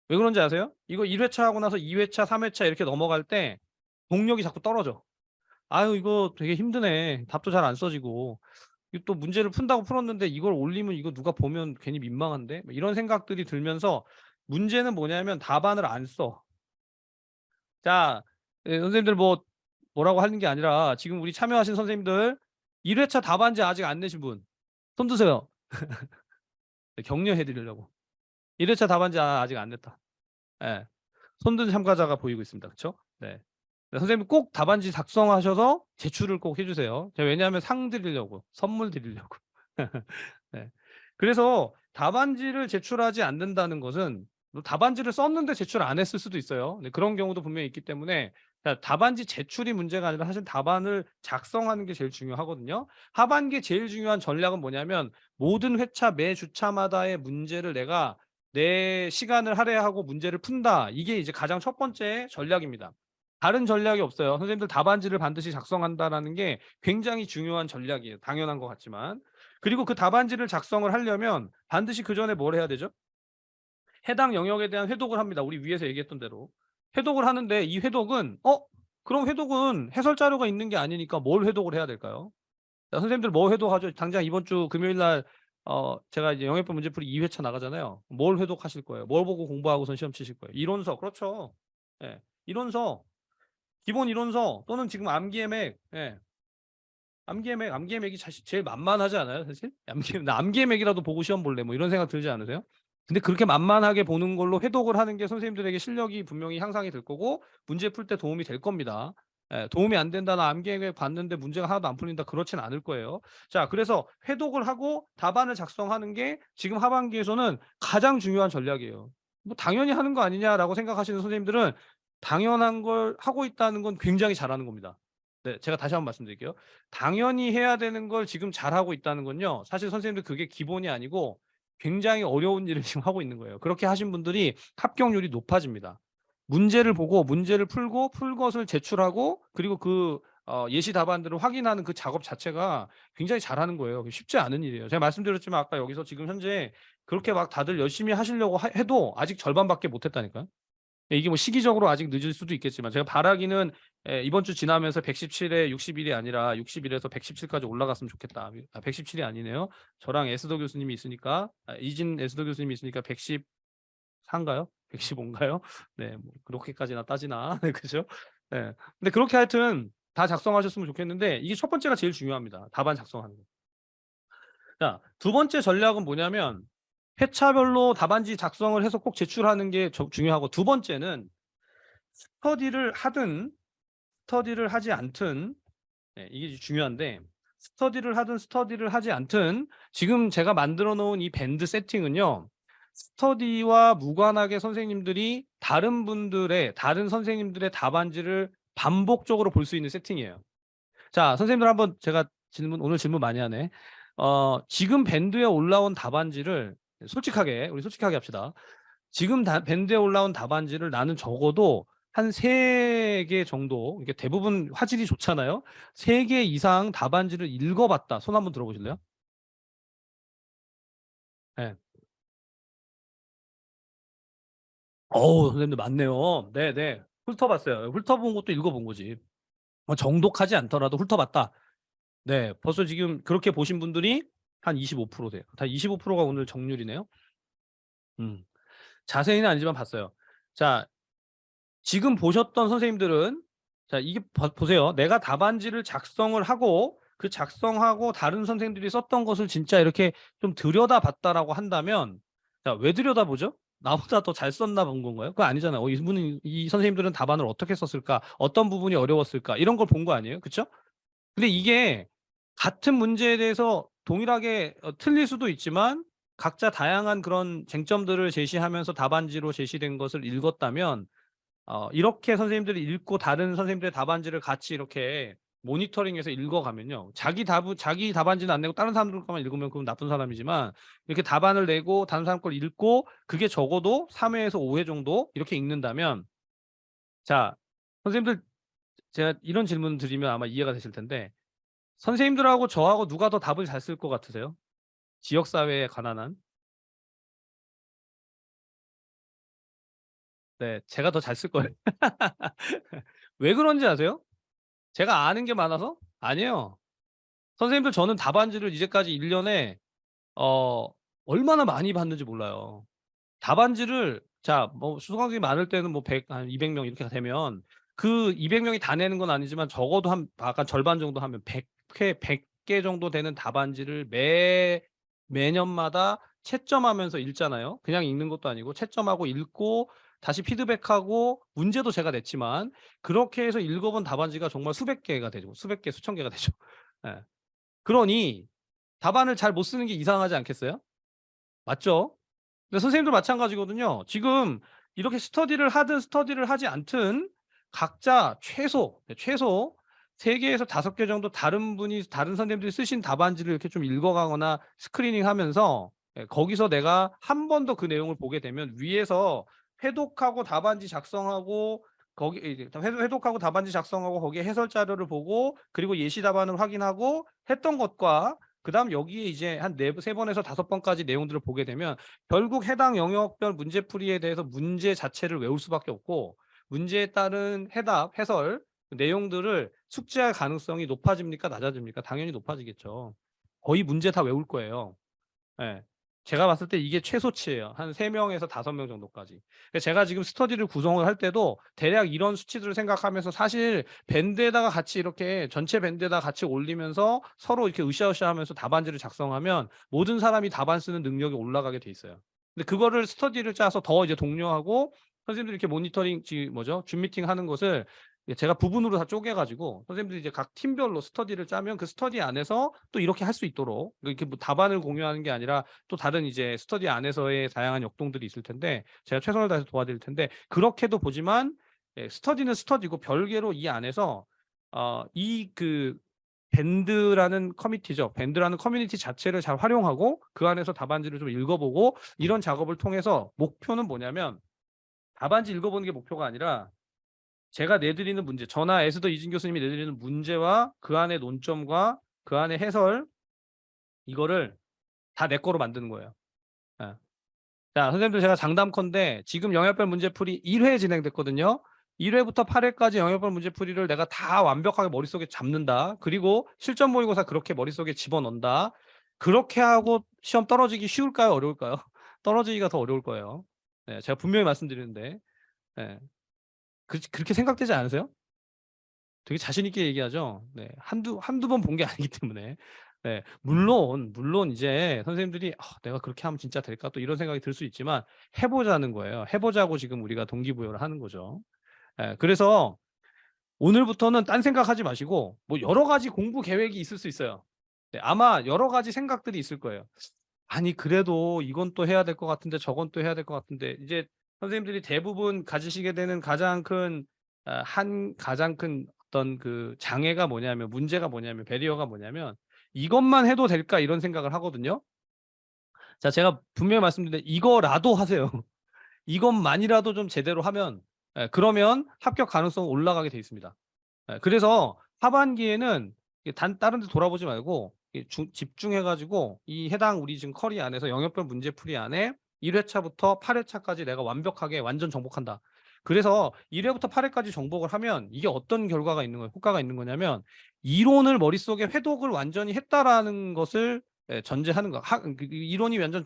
왜 그런지 아세요? 이거 1회차 하고 나서 2회차, 3회차 이렇게 넘어갈 때 동력이 자꾸 떨어져. 아유, 이거 되게 힘드네. 답도 잘 안 써지고. 또 문제를 푼다고 풀었는데 이걸 올리면 이거 누가 보면 괜히 민망한데? 이런 생각들이 들면서 문제는 뭐냐면 답안을 안 써. 자, 선생님들 뭐라고 하는 게 아니라 지금 우리 참여하신 선생님들 1회차 답안지 아직 안 내신 분 손 드세요. 격려해 드리려고. 1회차 답안지 아직 안 냈다. 예. 손든 참가자가 보이고 있습니다. 그쵸? 네. 선생님 꼭 답안지 작성하셔서 제출을 꼭 해주세요. 제가 왜냐하면 상 드리려고, 선물 드리려고. 네. 그래서 답안지를 제출하지 않는다는 것은 답안지를 썼는데 제출 안 했을 수도 있어요. 네, 그런 경우도 분명히 있기 때문에 답안지 제출이 문제가 아니라 사실 답안을 작성하는 게 제일 중요하거든요. 하반기에 제일 중요한 전략은 뭐냐면 모든 회차 매 주차마다의 문제를 내가 내 시간을 할애하고 문제를 푼다. 이게 이제 가장 첫 번째 전략입니다. 다른 전략이 없어요. 선생님들 답안지를 반드시 작성한다라는 게 굉장히 중요한 전략이에요. 당연한 것 같지만. 그리고 그 답안지를 작성을 하려면 반드시 그 전에 뭘 해야 되죠? 해당 영역에 대한 회독을 합니다. 우리 위에서 얘기했던 대로. 회독을 하는데 이 회독은 그럼 회독은 해설 자료가 있는 게 아니니까 뭘 회독을 해야 될까요? 자, 선생님들 뭐 회독하죠? 당장 이번 주 금요일 날 제가 이제 영역별 문제풀이 2회차 나가잖아요. 뭘 회독하실 거예요? 뭘 보고 공부하고선 시험 치실 거예요? 이론서. 그렇죠. 예. 이론서. 기본 이론서 또는 지금 암기의 예. 암기의 맥이 사실 제일 만만하지 않아요, 사실? 나 암기의 맥이라도 보고 시험 볼래 뭐 이런 생각 들지 않으세요? 근데 그렇게 만만하게 보는 걸로 회독을 하는 게 선생님들에게 실력이 분명히 향상이 될 거고 문제 풀 때 도움이 될 겁니다. 예, 도움이 안 된다. 나 암기의 맥 봤는데 문제가 하나도 안 풀린다. 그렇진 않을 거예요. 자, 그래서 회독을 하고 답안을 작성하는 게 지금 하반기에서는 가장 중요한 전략이에요. 뭐 당연히 하는 거 아니냐라고 생각하시는 선생님들은 당연한 걸 하고 있다는 건 굉장히 잘하는 겁니다. 네, 제가 다시 한번 말씀드릴게요. 당연히 해야 되는 걸 지금 잘하고 있다는 건요. 사실 선생님들 그게 기본이 아니고 굉장히 어려운 일을 지금 하고 있는 거예요. 그렇게 하신 분들이 합격률이 높아집니다. 문제를 보고 문제를 풀고 풀 것을 제출하고 그리고 예시 답안들을 확인하는 그 작업 자체가 굉장히 잘하는 거예요. 쉽지 않은 일이에요. 제가 말씀드렸지만 아까 여기서 지금 현재 그렇게 막 다들 열심히 하시려고 해도 아직 절반밖에 못 했다니까요. 이게 뭐 시기적으로 아직 늦을 수도 있겠지만 제가 바라기는 이번 주 지나면서 117에 61이 아니라 61에서 117까지 올라갔으면 좋겠다. 117이 아니네요. 저랑 에스더 교수님이 있으니까 이진 에스더 교수님이 있으니까 114인가요? 115인가요? 네, 뭐 그렇게까지나 따지나. 네, 그죠? 네. 근데 그렇게 하여튼 다 작성하셨으면 좋겠는데 이게 첫 번째가 제일 중요합니다. 답안 작성하는 거. 자, 두 번째 전략은 뭐냐면 회차별로 답안지 작성을 해서 꼭 제출하는 게 중요하고 두 번째는 스터디를 하든 스터디를 하지 않든 이게 중요한데 스터디를 하든 스터디를 하지 않든 지금 제가 만들어 놓은 이 밴드 세팅은요. 스터디와 무관하게 선생님들이 다른 선생님들의 답안지를 반복적으로 볼 수 있는 세팅이에요. 자, 선생님들 한번 제가 오늘 질문 많이 하네. 지금 밴드에 올라온 답안지를 우리 솔직하게 합시다. 지금 밴드에 올라온 답안지를 나는 적어도 한 3개 정도, 이게 대부분 화질이 좋잖아요. 3개 이상 답안지를 읽어봤다. 손 한번 들어보실래요? 네. 선생님들 많네요. 네네. 훑어봤어요. 훑어본 것도 읽어본 거지. 정독하지 않더라도 훑어봤다. 네. 벌써 지금 그렇게 보신 분들이 한 25% 돼요. 다 25%가 오늘 정률이네요. 자세히는 아니지만 봤어요. 자, 지금 보셨던 선생님들은 자, 이게 보세요. 내가 답안지를 작성을 하고 그 작성하고 다른 선생님들이 썼던 것을 진짜 이렇게 좀 들여다봤다라고 한다면 자, 왜 들여다보죠? 나보다 더 잘 썼나 본 건가요? 그거 아니잖아요. 이 선생님들은 답안을 어떻게 썼을까? 어떤 부분이 어려웠을까? 이런 걸 본 거 아니에요? 그쵸? 근데 이게 같은 문제에 대해서 동일하게 틀릴 수도 있지만 각자 다양한 그런 쟁점들을 제시하면서 답안지로 제시된 것을 읽었다면 이렇게 선생님들이 읽고 다른 선생님들의 답안지를 같이 이렇게 모니터링해서 읽어가면요. 자기 답안지는 안 내고 다른 사람들 것만 읽으면 그건 나쁜 사람이지만 이렇게 답안을 내고 다른 사람 걸 읽고 그게 적어도 3회에서 5회 정도 이렇게 읽는다면 자, 선생님들 제가 이런 질문 드리면 아마 이해가 되실 텐데 선생님들하고 저하고 누가 더 답을 잘 쓸 것 같으세요? 지역사회에 관한 한? 네, 제가 더 잘 쓸 거예요. 왜 그런지 아세요? 제가 아는 게 많아서? 아니에요. 선생님들 저는 답안지를 이제까지 1년에 어 얼마나 많이 봤는지 몰라요. 답안지를 자 뭐 수강생이 많을 때는 뭐 100 한 200명 이렇게 되면 그 200명이 다 내는 건 아니지만 적어도 한 약간 절반 정도 하면 100개 정도 되는 답안지를 매년마다 채점하면서 읽잖아요. 그냥 읽는 것도 아니고 채점하고 읽고 다시 피드백하고 문제도 제가 냈지만 그렇게 해서 읽어본 답안지가 정말 수백 개가 되죠. 수백 개, 수천 개가 되죠. 예. 그러니 답안을 잘 못 쓰는 게 이상하지 않겠어요? 맞죠? 근데 선생님도 마찬가지거든요. 지금 이렇게 스터디를 하든 스터디를 하지 않든 각자 최소 3 개에서 5개 정도 다른 선생님들이 쓰신 답안지를 이렇게 좀 읽어가거나 스크리닝하면서 거기서 내가 한 번 더 그 내용을 보게 되면 위에서 회독하고 답안지 작성하고 거기 이제 회독하고 답안지 작성하고 거기에 해설 자료를 보고 그리고 예시 답안을 확인하고 했던 것과 그다음 여기에 이제 한 3번에서 5번까지 내용들을 보게 되면 결국 해당 영역별 문제풀이에 대해서 문제 자체를 외울 수밖에 없고 문제에 따른 해답, 해설 내용들을 숙지할 가능성이 높아집니까? 낮아집니까? 당연히 높아지겠죠. 거의 문제 다 외울 거예요. 예. 제가 봤을 때 이게 최소치예요. 한 3 명에서 5명 정도까지. 그래서 제가 지금 스터디를 구성을 할 때도 대략 이런 수치들을 생각하면서 사실 밴드에다가 같이 이렇게 전체 밴드에다가 같이 올리면서 서로 이렇게 으쌰으쌰하면서 답안지를 작성하면 모든 사람이 답안 쓰는 능력이 올라가게 돼 있어요. 근데 그거를 스터디를 짜서 더 이제 독려하고 선생님들이 이렇게 모니터링 줌 미팅하는 것을 제가 부분으로 다 쪼개 가지고 선생님들이 이제 각 팀별로 스터디를 짜면 그 스터디 안에서 또 이렇게 할 수 있도록 이렇게 뭐 답안을 공유하는 게 아니라 또 다른 이제 스터디 안에서의 다양한 역동들이 있을 텐데 제가 최선을 다해서 도와드릴 텐데 그렇게도 보지만 스터디는 스터디고 별개로 이 안에서 이 밴드라는 커뮤니티죠. 밴드라는 커뮤니티 자체를 잘 활용하고 그 안에서 답안지를 좀 읽어보고 이런 작업을 통해서 목표는 뭐냐면 답안지 읽어보는 게 목표가 아니라 제가 내드리는 문제 저나 에스더 이진 교수님이 내드리는 문제와 그 안의 논점과 그 안의 해설 이거를 다 내 거로 만드는 거예요. 예. 자, 선생님들 제가 장담컨대 지금 영역별 문제풀이 1회 진행됐거든요. 1회부터 8회까지 영역별 문제풀이를 내가 다 완벽하게 머릿속에 잡는다. 그리고 실전 모의고사 그렇게 머릿속에 집어넣는다. 그렇게 하고 시험 떨어지기 쉬울까요? 어려울까요? 떨어지기가 더 어려울 거예요. 네, 제가 분명히 말씀드리는데. 네. 그렇게 생각되지 않으세요? 되게 자신 있게 얘기하죠. 네. 한두 번 본 게 아니기 때문에. 네. 물론 이제 선생님들이 '아 내가 그렇게 하면 진짜 될까?' 또 이런 생각이 들 수 있지만 해 보자는 거예요. 해 보자고 지금 우리가 동기부여를 하는 거죠. 예. 그래서 오늘부터는 딴 생각하지 마시고 뭐 여러 가지 공부 계획이 있을 수 있어요. 네. 아마 여러 가지 생각들이 있을 거예요. '아니 그래도 이건 또 해야 될 것 같은데 저건 또 해야 될 것 같은데.' 이제 선생님들이 대부분 가지시게 되는 가장 큰 어떤 그 장애가 뭐냐면 문제가 뭐냐면 배리어가 뭐냐면 '이것만 해도 될까?' 이런 생각을 하거든요. 자 제가 분명히 말씀드리는데 이거라도 하세요. 이것만이라도 좀 제대로 하면 그러면 합격 가능성은 올라가게 돼 있습니다. 그래서 하반기에는 다른 데 돌아보지 말고 집중해 가지고 이 해당 우리 지금 커리 안에서 영역별 문제풀이 안에 1 회차부터 8 회차까지 내가 완벽하게 완전 정복한다. 그래서 1 회부터 8 회까지 정복을 하면 이게 어떤 결과가 있는 거예요? 효과가 있는 거냐면 이론을 머릿속에 회독을 완전히 했다라는 것을 전제하는 거. 이론이 완전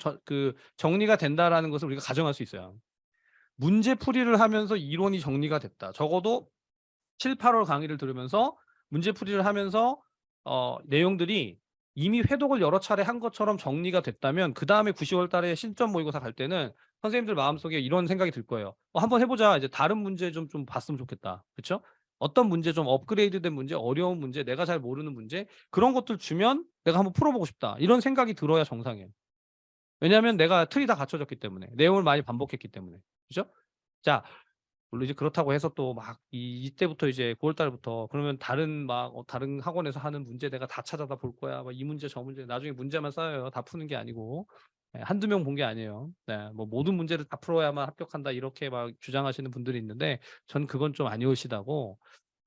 정리가 된다라는 것을 우리가 가정할 수 있어요. 문제풀이를 하면서 이론이 정리가 됐다. 적어도 7-8 월 강의를 들으면서 문제풀이를 하면서 내용들이 이미 회독을 여러 차례 한 것처럼 정리가 됐다면 그다음에 9-10월 달에 실전 모의고사 갈 때는 선생님들 마음속에 이런 생각이 들 거예요. '한번 해 보자. 이제 다른 문제 좀 봤으면 좋겠다.' 그쵸? 어떤 문제 좀 업그레이드된 문제, 어려운 문제, 내가 잘 모르는 문제 그런 것들 주면 '내가 한번 풀어 보고 싶다.' 이런 생각이 들어야 정상이에요. 왜냐하면 내가 틀이 다 갖춰졌기 때문에. 내용을 많이 반복했기 때문에. 그죠? 자 물론 이제 그렇다고 해서 또 막 이때부터 이제 9월 달부터 그러면 다른 학원에서 하는 문제 내가 다 찾아다 볼 거야. 막 이 문제 저 문제 나중에 문제만 쌓여요. 다 푸는 게 아니고. 예 1-2명 본 게 아니에요. 네. 뭐 모든 문제를 다 풀어야만 합격한다 이렇게 막 주장하시는 분들이 있는데 전 그건 좀 아니오시다고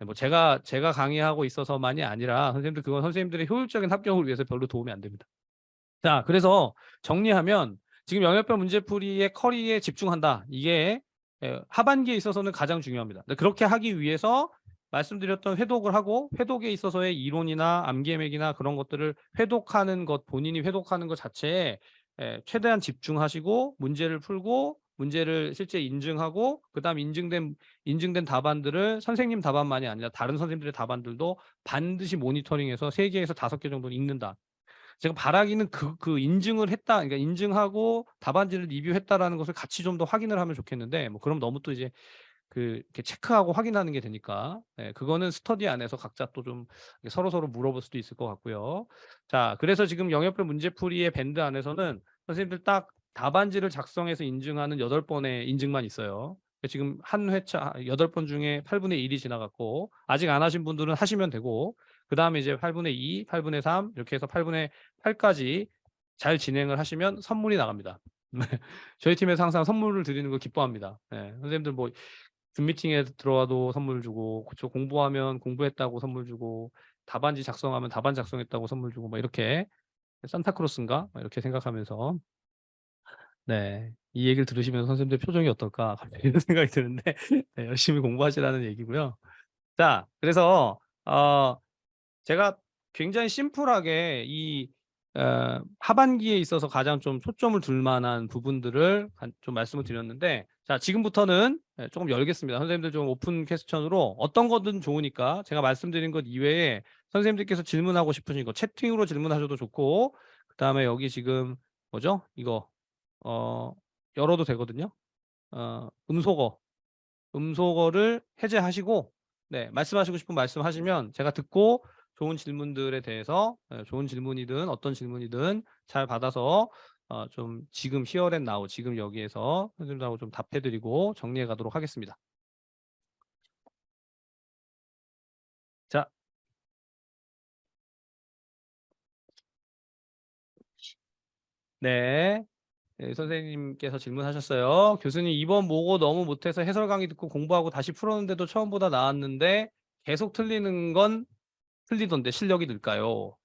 뭐 제가 강의하고 있어서만이 아니라 선생님들 그건 선생님들의 효율적인 합격을 위해서 별로 도움이 안 됩니다. 자 그래서 정리하면 지금 영역별 문제풀이의 커리에 집중한다. 이게 하반기에 있어서는 가장 중요합니다. 근데 그렇게 하기 위해서 말씀드렸던 회독을 하고 회독에 있어서의 이론이나 암기맥이나 그런 것들을 회독하는 것 본인이 회독하는 것 자체에 최대한 집중하시고 문제를 풀고 문제를 실제 인증하고 그다음 인증된 답안들을 선생님 답안만이 아니라 다른 선생님들의 답안들도 반드시 모니터링해서 3 개에서 5개 정도는 읽는다. 제가 바라기는 그 인증을 했다 그러니까 인증하고 답안지를 리뷰했다라는 것을 같이 좀 더 확인을 하면 좋겠는데 뭐 그럼 너무 또 이제 이렇게 체크하고 확인하는 게 되니까 그거는 스터디 안에서 각자 또 좀 서로서로 물어볼 수도 있을 것 같고요. 자 그래서 지금 영역별 문제풀이의 밴드 안에서는 선생님들 딱 답안지를 작성해서 인증하는 8번의 인증만 있어요. 지금 한 회차 8번 중에 8분의 1이 지나갔고 아직 안 하신 분들은 하시면 되고 그다음에 이제 8분의 2, 8분의 3 이렇게 해서 8분의 8까지 잘 진행을 하시면 선물이 나갑니다. 저희 팀에서 항상 선물을 드리는 걸 기뻐합니다. 선생님들 뭐 줌 미팅에 들어와도 선물 주고 그쵸. 공부하면 공부했다고 선물 주고 답안지 작성하면 답안 작성했다고 선물 주고 뭐 이렇게 '산타클로스인가?' 막 이렇게 생각하면서 네. 이 얘기를 들으시면서 '선생님들 표정이 어떨까?' 갑자기 이런 생각이 드는데 네 열심히 공부하시라는 얘기고요. 자 그래서 제가 굉장히 심플하게 하반기에 있어서 가장 좀 초점을 둘 만한 부분들을 좀 말씀을 드렸는데 자 지금부터는 쪼금 열겠습니다. 선생님들 좀 오픈 퀘스천으로 어떤 거든 좋으니까 제가 말씀드린 것 이외에 선생님들께서 질문하고 싶으신 거 채팅으로 질문하셔도 좋고 그다음에 여기 지금 뭐죠? 이거 어 열어도 되거든요. 음소거를 해제하시고 네 말씀하시고 싶은 말씀하시면 제가 듣고 좋은 질문들에 대해서 좋은 질문이든 어떤 질문이든 잘 받아서 좀 지금 here and now 지금 여기에서 선생님들하고 좀 답해 드리고 정리해 가도록 하겠습니다. 자 네. 네 선생님께서 질문하셨어요. "교수님 이번 모고 너무 못해서 해설 강의 듣고 공부하고 다시 풀었는데도 처음보다 나았는데 계속 틀리는 건 틀리던데 실력이 늘까요?"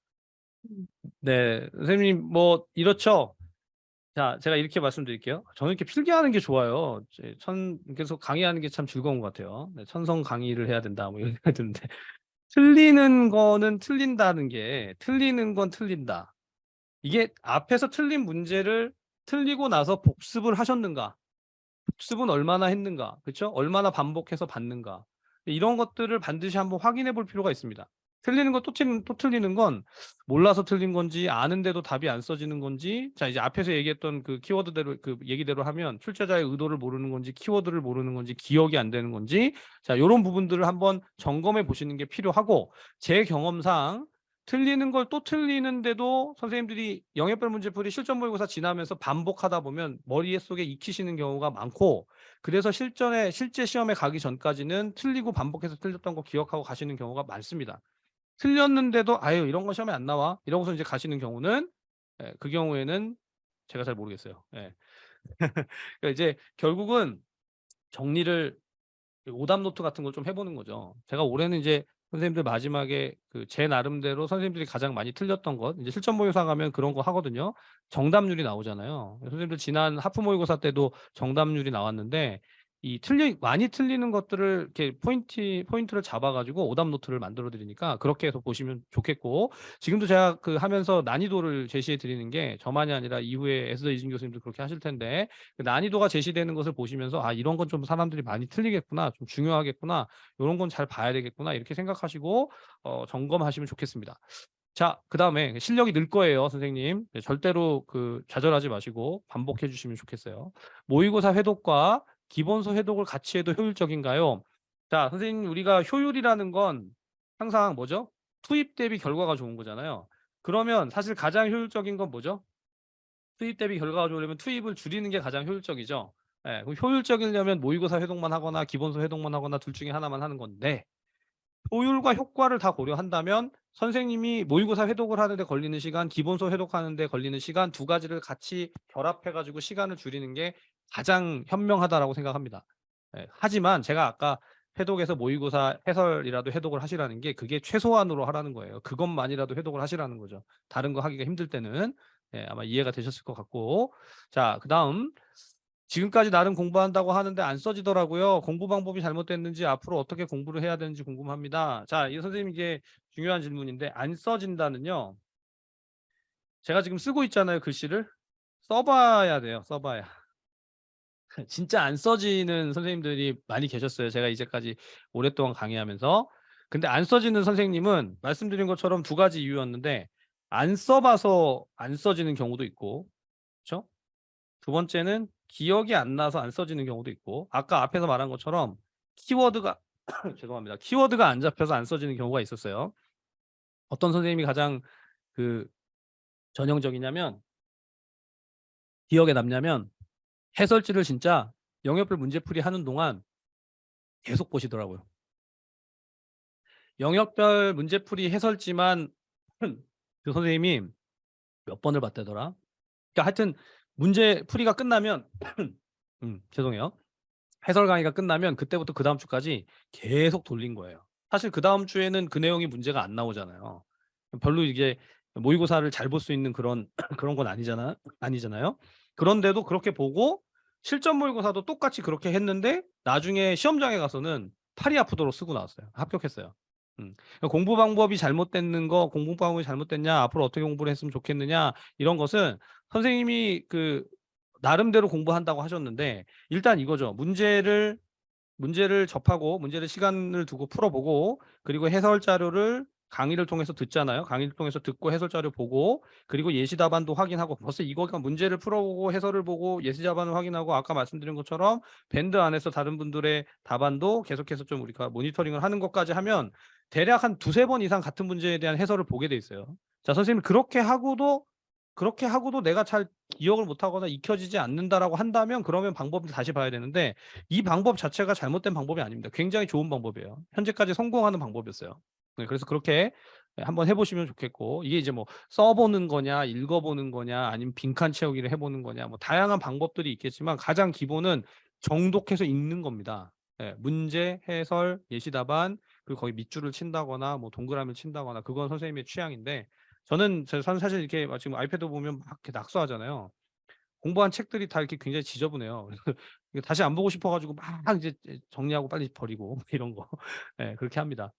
네. 선생님 뭐 이렇죠. 자, 제가 이렇게 말씀드릴게요. 저는 이렇게 필기하는 게 좋아요. 계속 강의하는 게 참 즐거운 것 같아요. 네, 천성 강의를 해야 된다, 뭐 이런 생각이 드는데. 틀리는 거는 틀린다는 게, 틀리는 건 틀린다. 이게 앞에서 틀린 문제를 틀리고 나서 복습을 하셨는가? 복습은 얼마나 했는가? 그렇죠? 얼마나 반복해서 봤는가? 이런 것들을 반드시 한번 확인해 볼 필요가 있습니다. 틀리는 거 또 틀리는 건 몰라서 틀린 건지 아는데도 답이 안 써지는 건지, 자 이제 앞에서 얘기했던 그 키워드대로 그 얘기대로 하면 출제자의 의도를 모르는 건지 키워드를 모르는 건지 기억이 안 되는 건지, 자 요런 부분들을 한번 점검해 보시는 게 필요하고, 제 경험상 틀리는 걸 또 틀리는데도 선생님들이 영역별 문제풀이 실전 모의고사 지나면서 반복하다 보면 머릿속에 익히시는 경우가 많고, 그래서 실제 시험에 가기 전까지는 틀리고 반복해서 틀렸던 거 기억하고 가시는 경우가 많습니다. 틀렸는데도 '아유 이런 거 시험에 안 나와.' 이러고서 이제 가시는 경우는, 그 경우에는 제가 잘 모르겠어요. 예. 그러니까 이제 결국은 정리를, 오답 노트 같은 걸 좀 해 보는 거죠. 제가 올해는 이제 선생님들 마지막에 그 제 나름대로 선생님들이 가장 많이 틀렸던 것, 이제 실전 모의고사 가면 그런 거 하거든요. 정답률이 나오잖아요. 선생님들 지난 하프 모의고사 때도 정답률이 나왔는데, 이 많이 틀리는 것들을 이렇게 포인트를 잡아 가지고 오답 노트를 만들어 드리니까 그렇게 해서 보시면 좋겠고, 지금도 제가 그 하면서 난이도를 제시해 드리는 게 저만이 아니라 이후에 에스더 이진 교수님도 그렇게 하실 텐데, 그 난이도가 제시되는 것을 보시면서 '아 이런 건 좀 사람들이 많이 틀리겠구나. 좀 중요하겠구나. 요런 건 잘 봐야 되겠구나.' 이렇게 생각하시고 점검하시면 좋겠습니다. 자, 그다음에 실력이 늘 거예요, 선생님. 네, 절대로 그 좌절하지 마시고 반복해 주시면 좋겠어요. 모의고사 회독과 기본서 회독을 같이 해도 효율적인가요? 자, 선생님, 우리가 효율이라는 건 항상 뭐죠? 투입 대비 결과가 좋은 거잖아요. 그러면 사실 가장 효율적인 건 뭐죠? 투입 대비 결과가 좋으려면 투입을 줄이는 게 가장 효율적이죠. 예. 그럼 효율적이려면 모의고사 회독만 하거나 기본서 회독만 하거나 둘 중에 하나만 하는 건데, 효율과 효과를 다 고려한다면 선생님이 모의고사 회독을 하는데 걸리는 시간, 기본서 회독하는 데 걸리는 시간, 두 가지를 같이 결합해 가지고 시간을 줄이는 게 가장 현명하다라고 생각합니다. 예. 하지만 제가 아까 회독에서 모의고사 해설이라도 회독을 하시라는 게, 그게 최소한으로 하라는 거예요. 그것만이라도 회독을 하시라는 거죠. 다른 거 하기가 힘들 때는. 예, 아마 이해가 되셨을 것 같고. 자, 그다음, 지금까지 나름 공부한다고 하는데 안 써지더라고요. 공부 방법이 잘못됐는지 앞으로 어떻게 공부를 해야 되는지 궁금합니다. 자, 이 선생님, 이게 중요한 질문인데, 안 써진다는요. 제가 지금 쓰고 있잖아요, 글씨를. 써봐야 돼요. 써봐야. 진짜 안 써지는 선생님들이 많이 계셨어요. 제가 이제까지 오랫동안 강의하면서. 근데 안 써지는 선생님은 말씀드린 것처럼 두 가지 이유였는데, 안 써봐서 안 써지는 경우도 있고, 그렇죠? 두 번째는 기억이 안 나서 안 써지는 경우도 있고, 아까 앞에서 말한 것처럼 키워드가 죄송합니다. 키워드가 안 잡혀서 안 써지는 경우가 있었어요. 어떤 선생님이 가장 그 전형적이냐면, 기억에 남냐면, 해설지를 진짜 영역별 문제풀이 하는 동안 계속 보시더라고요. 영역별 문제풀이 해설지만 그 선생님이 몇 번을 봤다더라. 그러니까 하여튼 문제풀이가 끝나면 죄송해요. 해설 강의가 끝나면 그때부터 그다음 주까지 계속 돌린 거예요. 사실 그다음 주에는 그 내용이 문제가 안 나오잖아요. 별로 이게 모의고사를 잘 볼 수 있는 그런 그런 건 아니잖아요. 그런데도 그렇게 보고 실전 모의고사도 똑같이 그렇게 했는데, 나중에 시험장에 가서는 팔이 아프도록 쓰고 나왔어요. 합격했어요. 그러니까 공부 방법이 잘못됐냐, 앞으로 어떻게 공부를 했으면 좋겠느냐, 이런 것은 선생님이 그 나름대로 공부한다고 하셨는데, 일단 이거죠. 문제를 접하고 문제를 시간을 두고 풀어보고, 그리고 해설 자료를 강의를 통해서 듣잖아요. 강의를 통해서 듣고 해설 자료 보고, 그리고 예시 답안도 확인하고, 벌써 이거가 문제를 풀어보고 해설을 보고 예시 답안을 확인하고, 아까 말씀드린 것처럼 밴드 안에서 다른 분들의 답안도 계속해서 좀 우리가 모니터링을 하는 것까지 하면 대략 한 두세 번 이상 같은 문제에 대한 해설을 보게 돼 있어요. 자, 선생님, 그렇게 하고도 내가 잘 기억을 못하거나 익혀지지 않는다라고 한다면, 그러면 방법을 다시 봐야 되는데, 이 방법 자체가 잘못된 방법이 아닙니다. 굉장히 좋은 방법이에요. 현재까지 성공하는 방법이었어요. 네, 그래서 그렇게 한번 해 보시면 좋겠고, 이게 이제 뭐 써 보는 거냐, 읽어 보는 거냐, 아니면 빈칸 채우기를 해 보는 거냐, 뭐 다양한 방법들이 있겠지만 가장 기본은 정독해서 읽는 겁니다. 예, 문제, 해설, 예시 답안, 그리고 거기 밑줄을 친다거나 뭐 동그라미를 친다거나, 그건 선생님의 취향인데, 저는 사실 이렇게 지금 아이패드 보면 막 이렇게 낙서하잖아요. 공부한 책들이 다 이렇게 굉장히 지저분해요. 이거 다시 안 보고 싶어 가지고 막 이제 정리하고 빨리 버리고 이런 거. 예, 그렇게 합니다.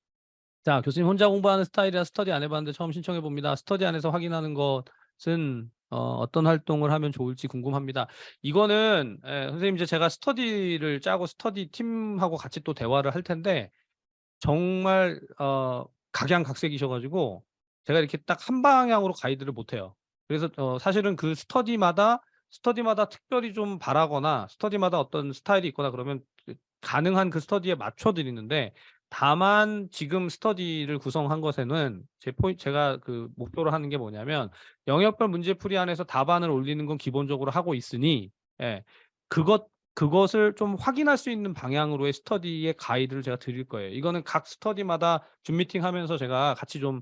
자, 교수님 혼자 공부하는 스타일이라 스터디 안 해 봤는데 처음 신청해 봅니다. 스터디 안에서 확인하는 것은 어떤 활동을 하면 좋을지 궁금합니다. 이거는 선생님 이제 제가 스터디를 짜고 스터디 팀하고 같이 또 대화를 할 텐데 정말 각양각색이셔 가지고 제가 이렇게 딱 한 방향으로 가이드를 못 해요. 그래서 사실은 그 스터디마다 특별히 좀 바라거나 스터디마다 어떤 스타일이 있거나 그러면 가능한 그 스터디에 맞춰 드리는데 다만 지금 스터디를 구성한 것에는 제가 그 목표로 하는 게 뭐냐면 영역별 문제풀이 안에서 답안을 올리는 건 기본적으로 하고 있으니 예, 그것을 좀 확인할 수 있는 방향으로의 스터디의 가이드를 제가 드릴 거예요. 이거는 각 스터디마다 줌 미팅하면서 제가 같이 좀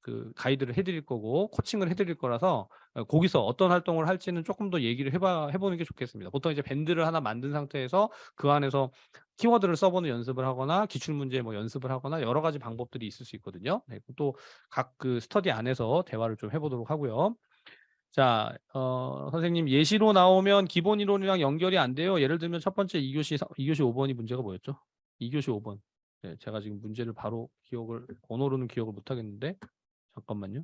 그 가이드를 해 드릴 거고 코칭을 해 드릴 거라서 거기서 어떤 활동을 할지는 쪼끔 더 얘기를 해 보는 게 좋겠습니다. 보통 이제 밴드를 하나 만든 상태에서 그 안에서 키워드를 써 보는 연습을 하거나 기출 문제 뭐 연습을 하거나 여러 가지 방법들이 있을 수 있거든요. 네, 또 각 그 스터디 안에서 대화를 좀 해 보도록 하고요. 자, 선생님 예시로 나오면 기본 이론이랑 연결이 안 돼요. 예를 들면 첫 번째 2교시 5 번이 문제가 뭐였죠? 2교시 5 번. 네, 제가 지금 문제를 바로 번호로는 기억을 못 하겠는데 잠깐만요.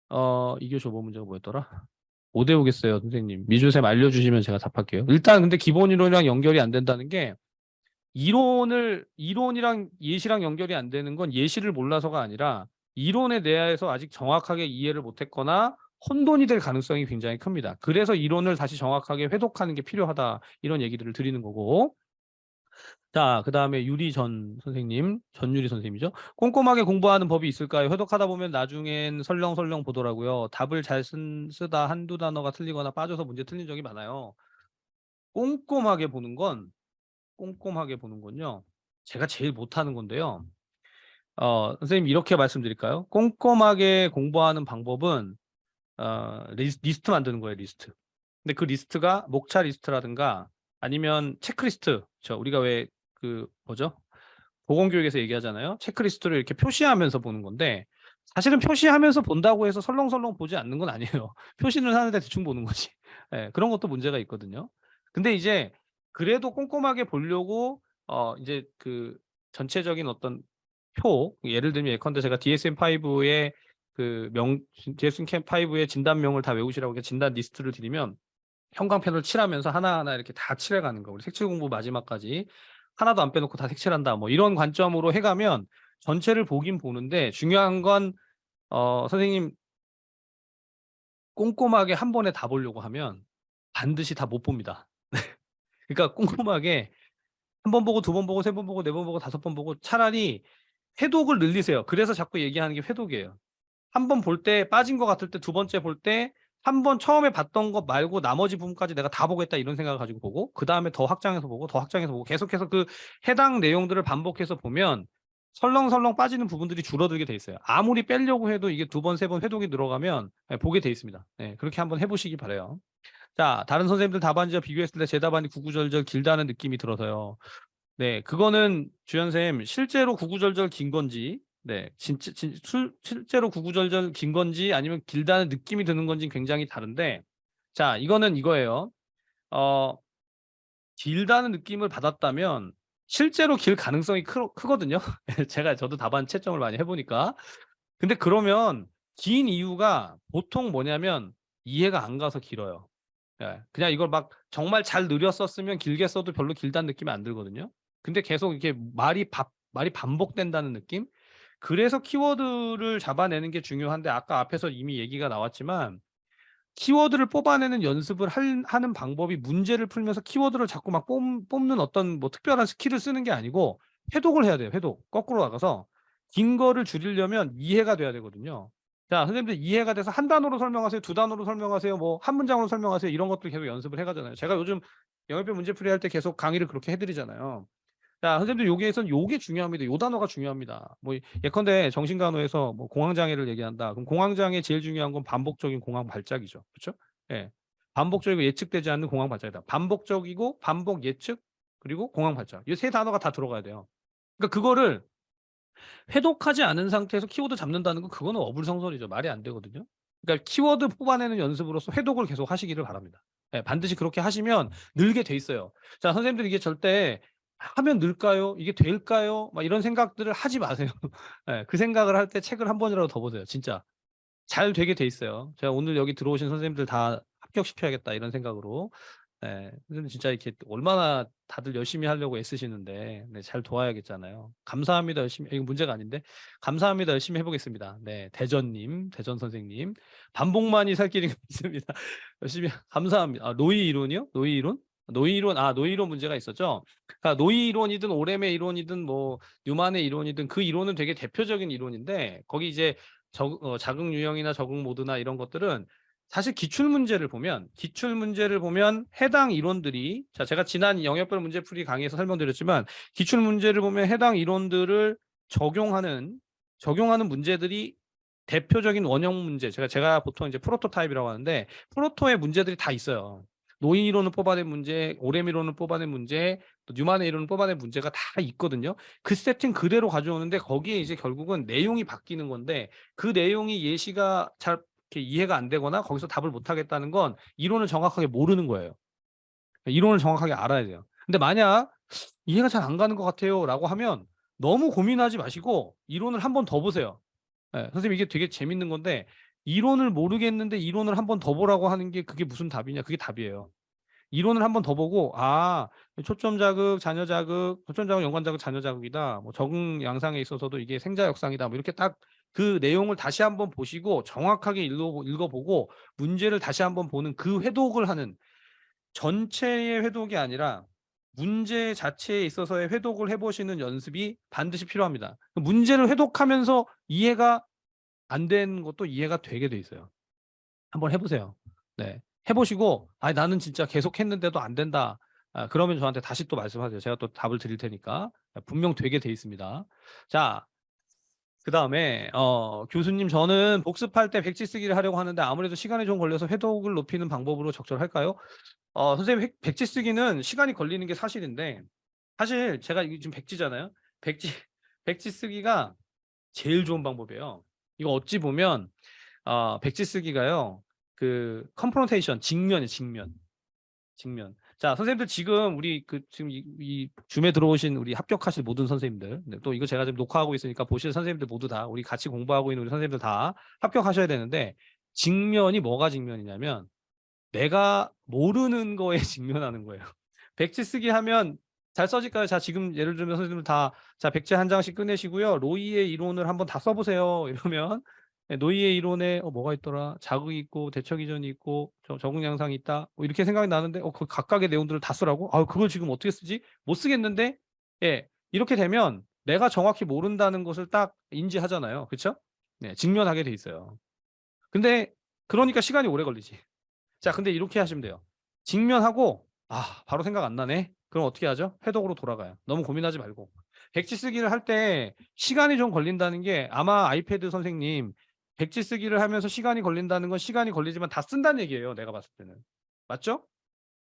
2교시 5번 문제가 뭐였더라? 5대5겠어요, 선생님. 미주쌤 알려주시면 제가 답할게요. 일단 근데 기본 이론이랑 연결이 안 된다는 게 이론이랑 예시랑 연결이 안 되는 건 예시를 몰라서가 아니라 이론에 대해서 아직 정확하게 이해를 못했거나 혼돈이 될 가능성이 굉장히 큽니다. 그래서 이론을 다시 정확하게 회독하는 게 필요하다. 이런 얘기들을 드리는 거고. 자, 그다음에 전유리 선생님이죠. 꼼꼼하게 공부하는 법이 있을까요? 회독하다 보면 나중엔 설렁설렁 보더라고요. 답을 잘 쓰다 한두 단어가 틀리거나 빠져서 문제 틀린 적이 많아요. 꼼꼼하게 보는 건 꼼꼼하게 보는 건요. 제가 제일 못하는 건데요. 선생님 이렇게 말씀드릴까요? 꼼꼼하게 공부하는 방법은 리스트 만드는 거예요, 리스트. 근데 그 리스트가 목차 리스트라든가 아니면 체크리스트. 우리가 왜 그 뭐죠? 보건교육에서 얘기하잖아요. 체크리스트를 이렇게 표시하면서 보는 건데 사실은 표시하면서 본다고 해서 설렁설렁 보지 않는 건 아니에요. 표시는 하는데 대충 보는 거지. 예, 그런 것도 문제가 있거든요. 근데 이제 그래도 꼼꼼하게 보려고 이제 그 전체적인 어떤 예를 들면 예컨대 제가 DSM-5의 DSM-5의 진단명을 다 외우시라고 이렇게 진단 리스트를 드리면 형광펜으로 칠하면서 하나하나 이렇게 다 칠해 가는 거. 우리 색칠 공부 마지막까지 하나도 안 빼놓고 다 색칠한다. 뭐 이런 관점으로 해 가면 전체를 보긴 보는데 중요한 건 선생님 꼼꼼하게 한 번에 다 보려고 하면 반드시 다 못 봅니다. 그러니까 꼼꼼하게 한 번 보고 두 번 보고 세 번 보고 네 번 보고 다섯 번 보고 차라리 회독을 늘리세요. 그래서 자꾸 얘기하는 게 회독이에요. 한 번 볼 때 빠진 것 같을 때 두 번째 볼 때 한 번 처음에 봤던 것 말고 나머지 부분까지 '내가 다 보겠다.' 이런 생각을 가지고 보고 그다음에 더 확장해서 보고 더 확장해서 보고 계속해서 그 해당 내용들을 반복해서 보면 설렁설렁 빠지는 부분들이 줄어들게 돼 있어요. 아무리 빼려고 해도 이게 두 번 세 번 회독이 들어가면 보게 돼 있습니다. 예, 그렇게 한번 해 보시기 바라요. 자, 다른 선생님들 답안지와 비교했을 때 제 답안이 구구절절 길다는 느낌이 들어서요. 네, 그거는 주연쌤 실제로 구구절절 긴 건지, 네, 실제로 구구절절 긴 건지 아니면 길다는 느낌이 드는 건지 굉장히 다른데, 자, 이거는 이거예요. 어, 길다는 느낌을 받았다면 실제로 길 가능성이 크거든요. 저도 답안 채점을 많이 해보니까. 근데 그러면 긴 이유가 보통 뭐냐면 이해가 안 가서 길어요. 예. 그냥 이걸 막 정말 잘 느려 썼으면 길게 써도 별로 길다는 느낌이 안 들거든요. 근데 계속 이렇게 말이 반복된다는 느낌? 그래서 키워드를 잡아내는 게 중요한데 아까 앞에서 이미 얘기가 나왔지만 키워드를 뽑아내는 연습을 하는 방법이 문제를 풀면서 키워드를 자꾸 막 뽑는 어떤 뭐 특별한 스킬을 쓰는 게 아니고 회독을 해야 돼요, 회독. 거꾸로 나가서 긴 거를 줄이려면 이해가 돼야 되거든요. 자, 선생님들 이해가 돼서 한 단어로 설명하세요, 두 단어로 설명하세요, 뭐 한 문장으로 설명하세요 이런 것도 계속 연습을 해 가잖아요. 제가 요즘 영역별 문제풀이 할 때 계속 강의를 그렇게 해 드리잖아요. 자, 선생님들 여기에선 요게 중요합니다. 요 단어가 중요합니다. 뭐 예컨대 정신간호에서 뭐 공황장애를 얘기한다. 그럼 공황장애 제일 중요한 건 반복적인 공황 발작이죠. 그쵸? 예. 반복적이고 예측되지 않는 공황 발작이다. 반복적이고 반복 예측 그리고 공황 발작. 이 세 단어가 다 들어가야 돼요. 그러니까 그거를 회독하지 않은 상태에서 키워드 잡는다는 건 그거는 어불성설이죠. 말이 안 되거든요. 그러니까 키워드 뽑아내는 연습으로서 회독을 계속 하시기를 바랍니다. 예, 반드시 그렇게 하시면 늘게 돼 있어요. 자, 선생님들 이게 절대 하면 늘까요? 이게 될까요? 막 이런 생각들을 하지 마세요. 예, 그 생각을 할 때 책을 한 번이라도 더 보세요. 진짜. 잘 되게 돼 있어요. 제가 오늘 여기 들어오신 선생님들 다 합격시켜야겠다 이런 생각으로. 네. 선생님 진짜 이렇게 얼마나 다들 열심히 하려고 애쓰시는데 네, 잘 도와야겠잖아요. 감사합니다. 열심히 이거 문제가 아닌데 감사합니다. 열심히 해보겠습니다. 네, 대전님, 대전 선생님 반복만이 살 길이 있습니다. 열심히 감사합니다. 아, 노이 이론이요? 노이 이론? 노이 이론 노이 이론 문제가 있었죠. 그러니까 노이 이론이든 오렘의 이론이든 뭐 뉴만의 이론이든 그 이론은 되게 대표적인 이론인데 거기 이제 자극 유형이나 적응 모드나 이런 것들은 사실 기출 문제를 보면 해당 이론들이 제가 지난 영역별 문제풀이 강의에서 설명드렸지만 기출 문제를 보면 해당 이론들을 적용하는 문제들이 대표적인 원형 문제 제가 보통 이제 프로토타입이라고 하는데 프로토의 문제들이 다 있어요. 노인 이론을 뽑아낸 문제, 오렘 이론을 뽑아낸 문제, 또 뉴만의 이론을 뽑아낸 문제가 다 있거든요. 그 세팅 그대로 가져오는데 거기에 이제 결국은 내용이 바뀌는 건데 그 내용이 예시가 잘 이렇게 이해가 안 되거나 거기서 답을 못 하겠다는 건 이론을 정확하게 모르는 거예요. 이론을 정확하게 알아야 돼요. 근데 만약 이해가 잘 안 가는 것 같아요라고 하면 너무 고민하지 마시고 이론을 한 번 더 보세요. 예, 선생님 이게 되게 재밌는 건데 이론을 모르겠는데 이론을 한 번 더 보라고 하는 게 그게 무슨 답이냐? 그게 답이에요. 이론을 한 번 더 보고 초점 자극, 잔여 자극, 초점 자극, 연관 자극, 잔여 자극이다. 뭐 적응 양상에 있어서도 이게 생자 역상이다. 뭐 이렇게 딱 그 내용을 다시 한번 보시고 정확하게 읽어보고 문제를 다시 한번 보는 그 회독을 하는 전체의 회독이 아니라 문제 자체에 있어서의 회독을 해보시는 연습이 반드시 필요합니다. 문제를 회독하면서 이해가 안 되는 것도 이해가 되게 돼 있어요. 한번 해보세요. 네. 해보시고 나는 진짜 계속 했는데도 안 된다. 그러면 저한테 다시 또 말씀하세요. 제가 또 답을 드릴 테니까. 분명 되게 돼 있습니다. 자, 그다음에 교수님 저는 복습할 때 백지 쓰기를 하려고 하는데 아무래도 시간이 좀 걸려서 회독을 높이는 방법으로 적절할까요? 선생님 백지 쓰기는 시간이 걸리는 게 사실인데 사실 제가 이게 지금 백지잖아요. 백지 백지 쓰기가 제일 좋은 방법이에요. 이거 어찌 보면 백지 쓰기가요. 그 컨프론테이션 직면. 자, 선생님들 지금 우리 지금 이 줌에 들어오신 우리 합격하실 모든 선생님들, 또 이거 제가 지금 녹화하고 있으니까 보실 선생님들 모두 다 우리 같이 공부하고 있는 우리 선생님들 다 합격하셔야 되는데 직면이 뭐가 직면이냐면 내가 모르는 거에 직면하는 거예요. 백지 쓰기 하면 잘 써질까요? 자, 지금 예를 들면 선생님들 다 백지 한 장씩 꺼내시고요. 로이의 이론을 한번 다 써보세요. 이러면 노이의 이론에 뭐가 있더라? 자극이 있고 대척 이전이 있고 적응 양상이 있다. 이렇게 생각이 나는데 그 각각의 내용들을 다 쓰라고? 그걸 지금 어떻게 쓰지? 못 쓰겠는데? 예. 이렇게 되면 내가 정확히 모른다는 것을 딱 인지하잖아요. 그렇죠? 네, 직면하게 돼 있어요. 근데 그러니까 시간이 오래 걸리지. 자, 근데 이렇게 하시면 돼요. 직면하고 바로 생각 안 나네. 그럼 어떻게 하죠? 회독으로 돌아가요. 너무 고민하지 말고. 백지 쓰기를 할 때 시간이 좀 걸린다는 게 아마 아이패드 선생님 백지 쓰기를 하면서 시간이 걸린다는 건 시간이 걸리지만 다 쓴다는 얘기예요. 내가 봤을 때는. 맞죠?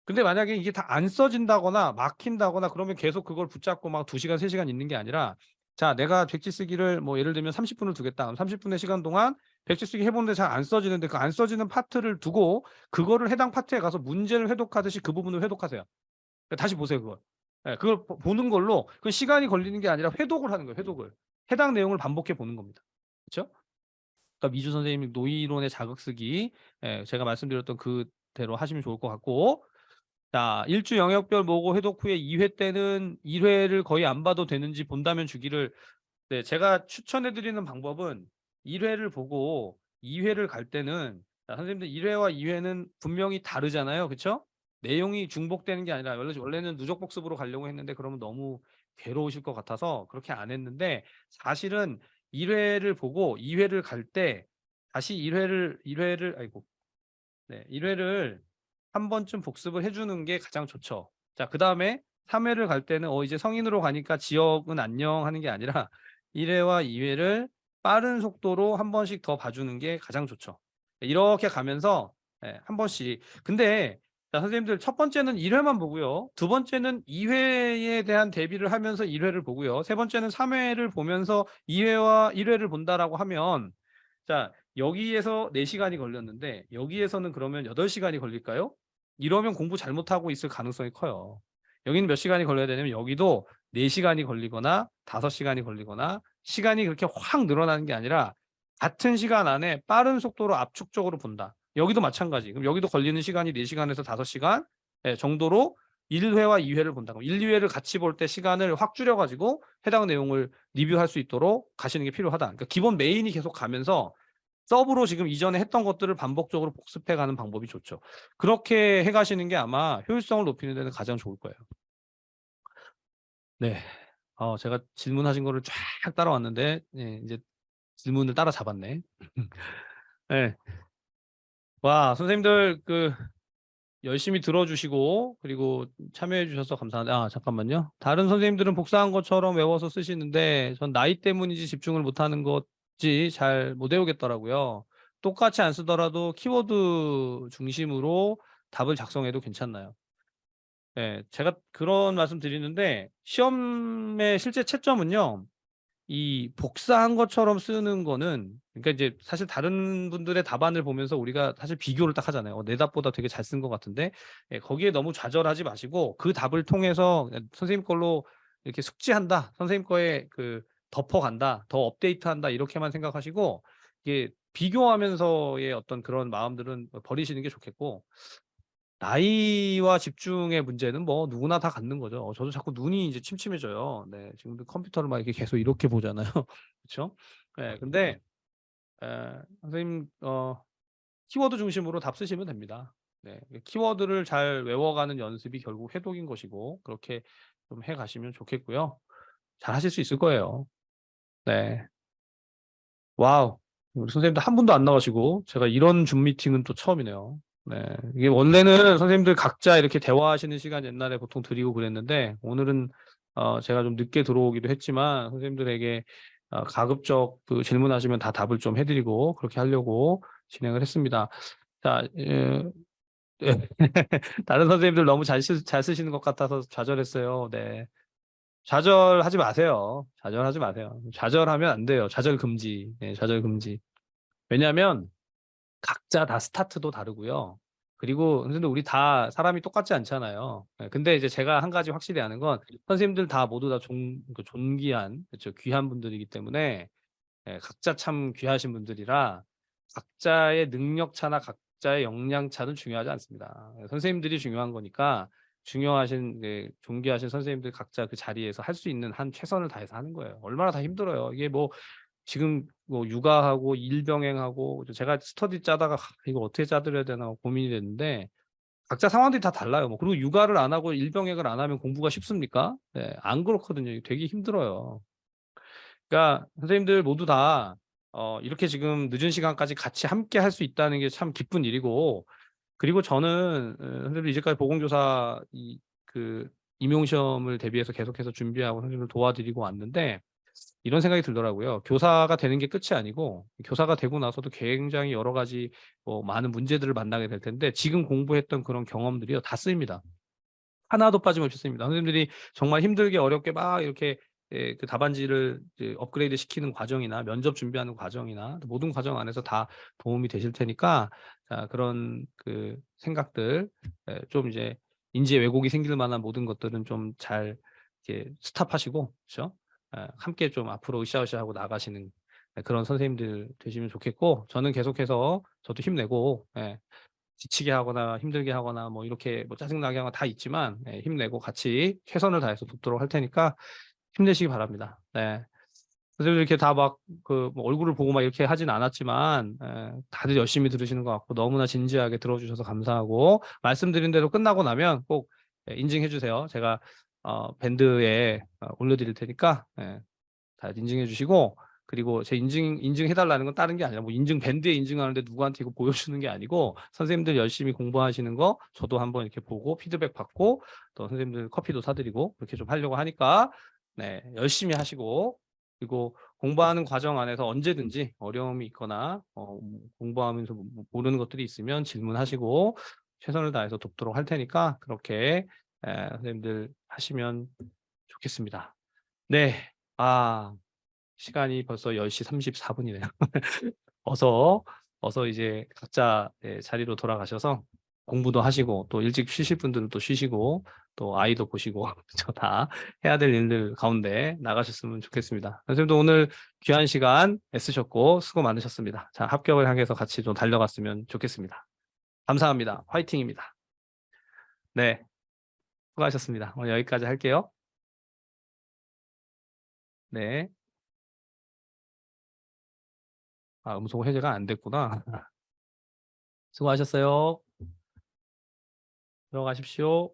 근데 만약에 이게 다 안 써진다거나 막힌다거나 그러면 계속 그걸 붙잡고 막 2시간, 3시간 있는 게 아니라 자, 내가 백지 쓰기를 뭐 예를 들면 30분을 두겠다. 그럼 30분의 시간 동안 백지 쓰기 해보는데 잘 안 써지는데 그 안 써지는 파트를 두고 그거를 해당 파트에 가서 문제를 회독하듯이 그 부분을 회독하세요. 다시 보세요, 그걸. 예, 그걸 보는 걸로 그 시간이 걸리는 게 아니라 회독을 하는 거예요, 회독을. 해당 내용을 반복해 보는 겁니다. 그렇죠? 그러니까 미주 선생님이 노이론의 자극 쓰기 제가 말씀드렸던 그대로 하시면 좋을 것 같고 자, 1주 영역별 모고 회독 후에 2회 때는 1회를 거의 안 봐도 되는지 본다면 주기를 네, 제가 추천해 드리는 방법은 1회를 보고 2회를 갈 때는 자, 선생님들 1회와 2회는 분명히 다르잖아요. 그렇죠? 내용이 중복되는 게 아니라 원래는 누적 복습으로 가려고 했는데 그러면 너무 괴로우실 것 같아서 그렇게 안 했는데 사실은 1회를 보고 2회를 갈 때 다시 1회를 아이고. 네, 1회를 한 번쯤 복습을 해주는 게 가장 좋죠. 자, 그 다음에 3회를 갈 때는 이제 성인으로 가니까 지역은 안녕 하는 게 아니라 1회와 2회를 빠른 속도로 한 번씩 더 봐주는 게 가장 좋죠. 이렇게 가면서 한 번씩. 근데 자, 선생님들 첫 번째는 1회만 보고요. 두 번째는 2회에 대한 대비를 하면서 1회를 보고요. 세 번째는 3회를 보면서 2회와 1회를 본다라고 하면 자, 여기에서 4시간이 걸렸는데 여기에서는 그러면 8시간이 걸릴까요? 이러면 공부 잘못하고 있을 가능성이 커요. 여기는 몇 시간이 걸려야 되냐면 여기도 4시간이 걸리거나 5시간이 걸리거나 시간이 그렇게 확 늘어나는 게 아니라 같은 시간 안에 빠른 속도로 압축적으로 본다. 여기도 마찬가지. 그럼 여기도 걸리는 시간이 4시간에서 5시간 정도로 1회와 2회를 본다. 그럼 1, 2회를 같이 볼 때 시간을 확 줄여가지고 해당 내용을 리뷰할 수 있도록 가시는 게 필요하다. 그러니까 기본 메인이 계속 가면서 서브로 지금 이전에 했던 것들을 반복적으로 복습해 가는 방법이 좋죠. 그렇게 해 가시는 게 아마 효율성을 높이는 데는 가장 좋을 거예요. 네. 제가 질문하신 거를 쫙 따라왔는데 이제 질문을 따라잡았네. 네. 와, 선생님들 열심히 들어주시고 그리고 참여해 주셔서 감사합니다. 잠깐만요. 다른 선생님들은 복사한 것처럼 외워서 쓰시는데 전 나이 때문인지 집중을 못하는 건지 잘 못 외우겠더라고요. 똑같이 안 쓰더라도 키워드 중심으로 답을 작성해도 괜찮나요? 네, 제가 그런 말씀 드리는데 시험의 실제 채점은요. 이 복사한 것처럼 쓰는 거는 그러니까 이제 사실 다른 분들의 답안을 보면서 우리가 사실 비교를 딱 하잖아요. 내 답보다 되게 잘 쓴 것 같은데 거기에 너무 좌절하지 마시고 그 답을 통해서 선생님 걸로 이렇게 숙지한다. 선생님 거에 덮어간다. 더 업데이트한다. 이렇게만 생각하시고 이게 비교하면서의 어떤 그런 마음들은 버리시는 게 좋겠고 나이와 집중의 문제는 뭐 누구나 다 갖는 거죠. 저도 자꾸 눈이 이제 침침해져요. 네. 지금도 컴퓨터를 막 이렇게 계속 이렇게 보잖아요. 그쵸? 예. 근데 선생님 키워드 중심으로 답 쓰시면 됩니다. 네. 키워드를 잘 외워가는 연습이 결국 회독인 것이고 그렇게 좀 해 가시면 좋겠고요. 잘하실 수 있을 거예요. 네. 와우. 우리 선생님들 한 분도 안 나가시고 제가 이런 줌 미팅은 또 처음이네요. 네. 이게 원래는 선생님들 각자 이렇게 대화하시는 시간 옛날에 보통 드리고 그랬는데 오늘은 제가 좀 늦게 들어오기도 했지만 선생님들에게 가급적 질문하시면 다 답을 좀 해 드리고 그렇게 하려고 진행을 했습니다. 자, 다른 선생님들 너무 잘 쓰시는 것 같아서 좌절했어요. 네. 좌절하지 마세요. 좌절하지 마세요. 좌절하면 안 돼요. 좌절 금지. 네, 좌절 금지. 왜냐하면 각자 다 스타트도 다르고요. 그리고 선생님들 우리 다 사람이 똑같지 않잖아요. 근데 이제 제가 한 가지 확실히 아는 건 선생님들 다 모두 다 존귀한 그쵸 귀한 분들이기 때문에 각자 참 귀하신 분들이라 각자의 능력차나 각자의 역량차는 중요하지 않습니다. 선생님들이 중요한 거니까 중요하신 존귀하신 선생님들 각자 그 자리에서 할 수 있는 한 최선을 다해서 하는 거예요. 얼마나 다 힘들어요. 이게 뭐 지금 뭐 육아하고 일 병행하고 제가 스터디 짜다가 이거 어떻게 짜 드려야 되나 고민이 됐는데 각자 상황들이 다 달라요. 뭐 그리고 육아를 안 하고 일 병행을 안 하면 공부가 쉽습니까? 네. 안 그렇거든요. 되게 힘들어요. 그러니까 선생님들 모두 다 이렇게 지금 늦은 시간까지 같이 함께 할 수 있다는 게 참 기쁜 일이고 그리고 저는 선생님들 이제까지 보건교사 임용 시험을 대비해서 계속해서 준비하고 선생님을 도와드리고 왔는데 이런 생각이 들더라고요. 교사가 되는 게 끝이 아니고 교사가 되고 나서도 굉장히 여러 가지 많은 문제들을 만나게 될 텐데 지금 공부했던 그런 경험들이요 다 쓰입니다. 하나도 빠짐없이 쓰입니다. 선생님들이 정말 힘들게 어렵게 막 이렇게 답안지를 이제 업그레이드 시키는 과정이나 면접 준비하는 과정이나 모든 과정 안에서 다 도움이 되실 테니까 자 그런 생각들 좀 이제 인지에 왜곡이 생길 만한 모든 것들은 좀 잘 이렇게 스탑하시고 그죠? 함께 좀 앞으로 으쌰으쌰하고 나가시는 그런 선생님들 되시면 좋겠고 저는 계속해서 저도 힘내고 지치게 하거나 힘들게 하거나 뭐 이렇게 뭐 짜증나게 하거나 다 있지만 힘내고 같이 최선을 다해서 돕도록 할 테니까 힘내시기 바랍니다. 네. 선생님들 이렇게 다 막 뭐 얼굴을 보고 막 이렇게 하진 않았지만 다들 열심히 들으시는 것 같고 너무나 진지하게 들어주셔서 감사하고 말씀드린 대로 끝나고 나면 꼭 인증해 주세요. 제가 밴드에 올려드릴 테니까 다 인증해 주시고 그리고 제 인증해 달라는 건 다른 게 아니라 뭐 인증 밴드에 인증하는데 누구한테 이거 보여주는 게 아니고 선생님들 열심히 공부하시는 거 저도 한번 이렇게 보고 피드백 받고 또 선생님들 커피도 사드리고 그렇게 좀 하려고 하니까 네 열심히 하시고 그리고 공부하는 과정 안에서 언제든지 어려움이 있거나 공부하면서 모르는 것들이 있으면 질문하시고 최선을 다해서 돕도록 할 테니까 그렇게 선생님들 하시면 좋겠습니다. 네. 시간이 벌써 10시 34분이네요. 어서 이제 각자 자리로 돌아가셔서 공부도 하시고 또 일찍 쉬실 분들은 또 쉬시고 또 아이도 보시고 저 다 해야 될 일들 가운데 나가셨으면 좋겠습니다. 선생님도 오늘 귀한 시간 애쓰셨고 수고 많으셨습니다. 자, 합격을 향해서 같이 좀 달려갔으면 좋겠습니다. 감사합니다. 화이팅입니다. 네, 수고하셨습니다. 오늘 여기까지 할게요. 네. 아, 음성 해제가 안 됐구나. 수고하셨어요. 들어가십시오.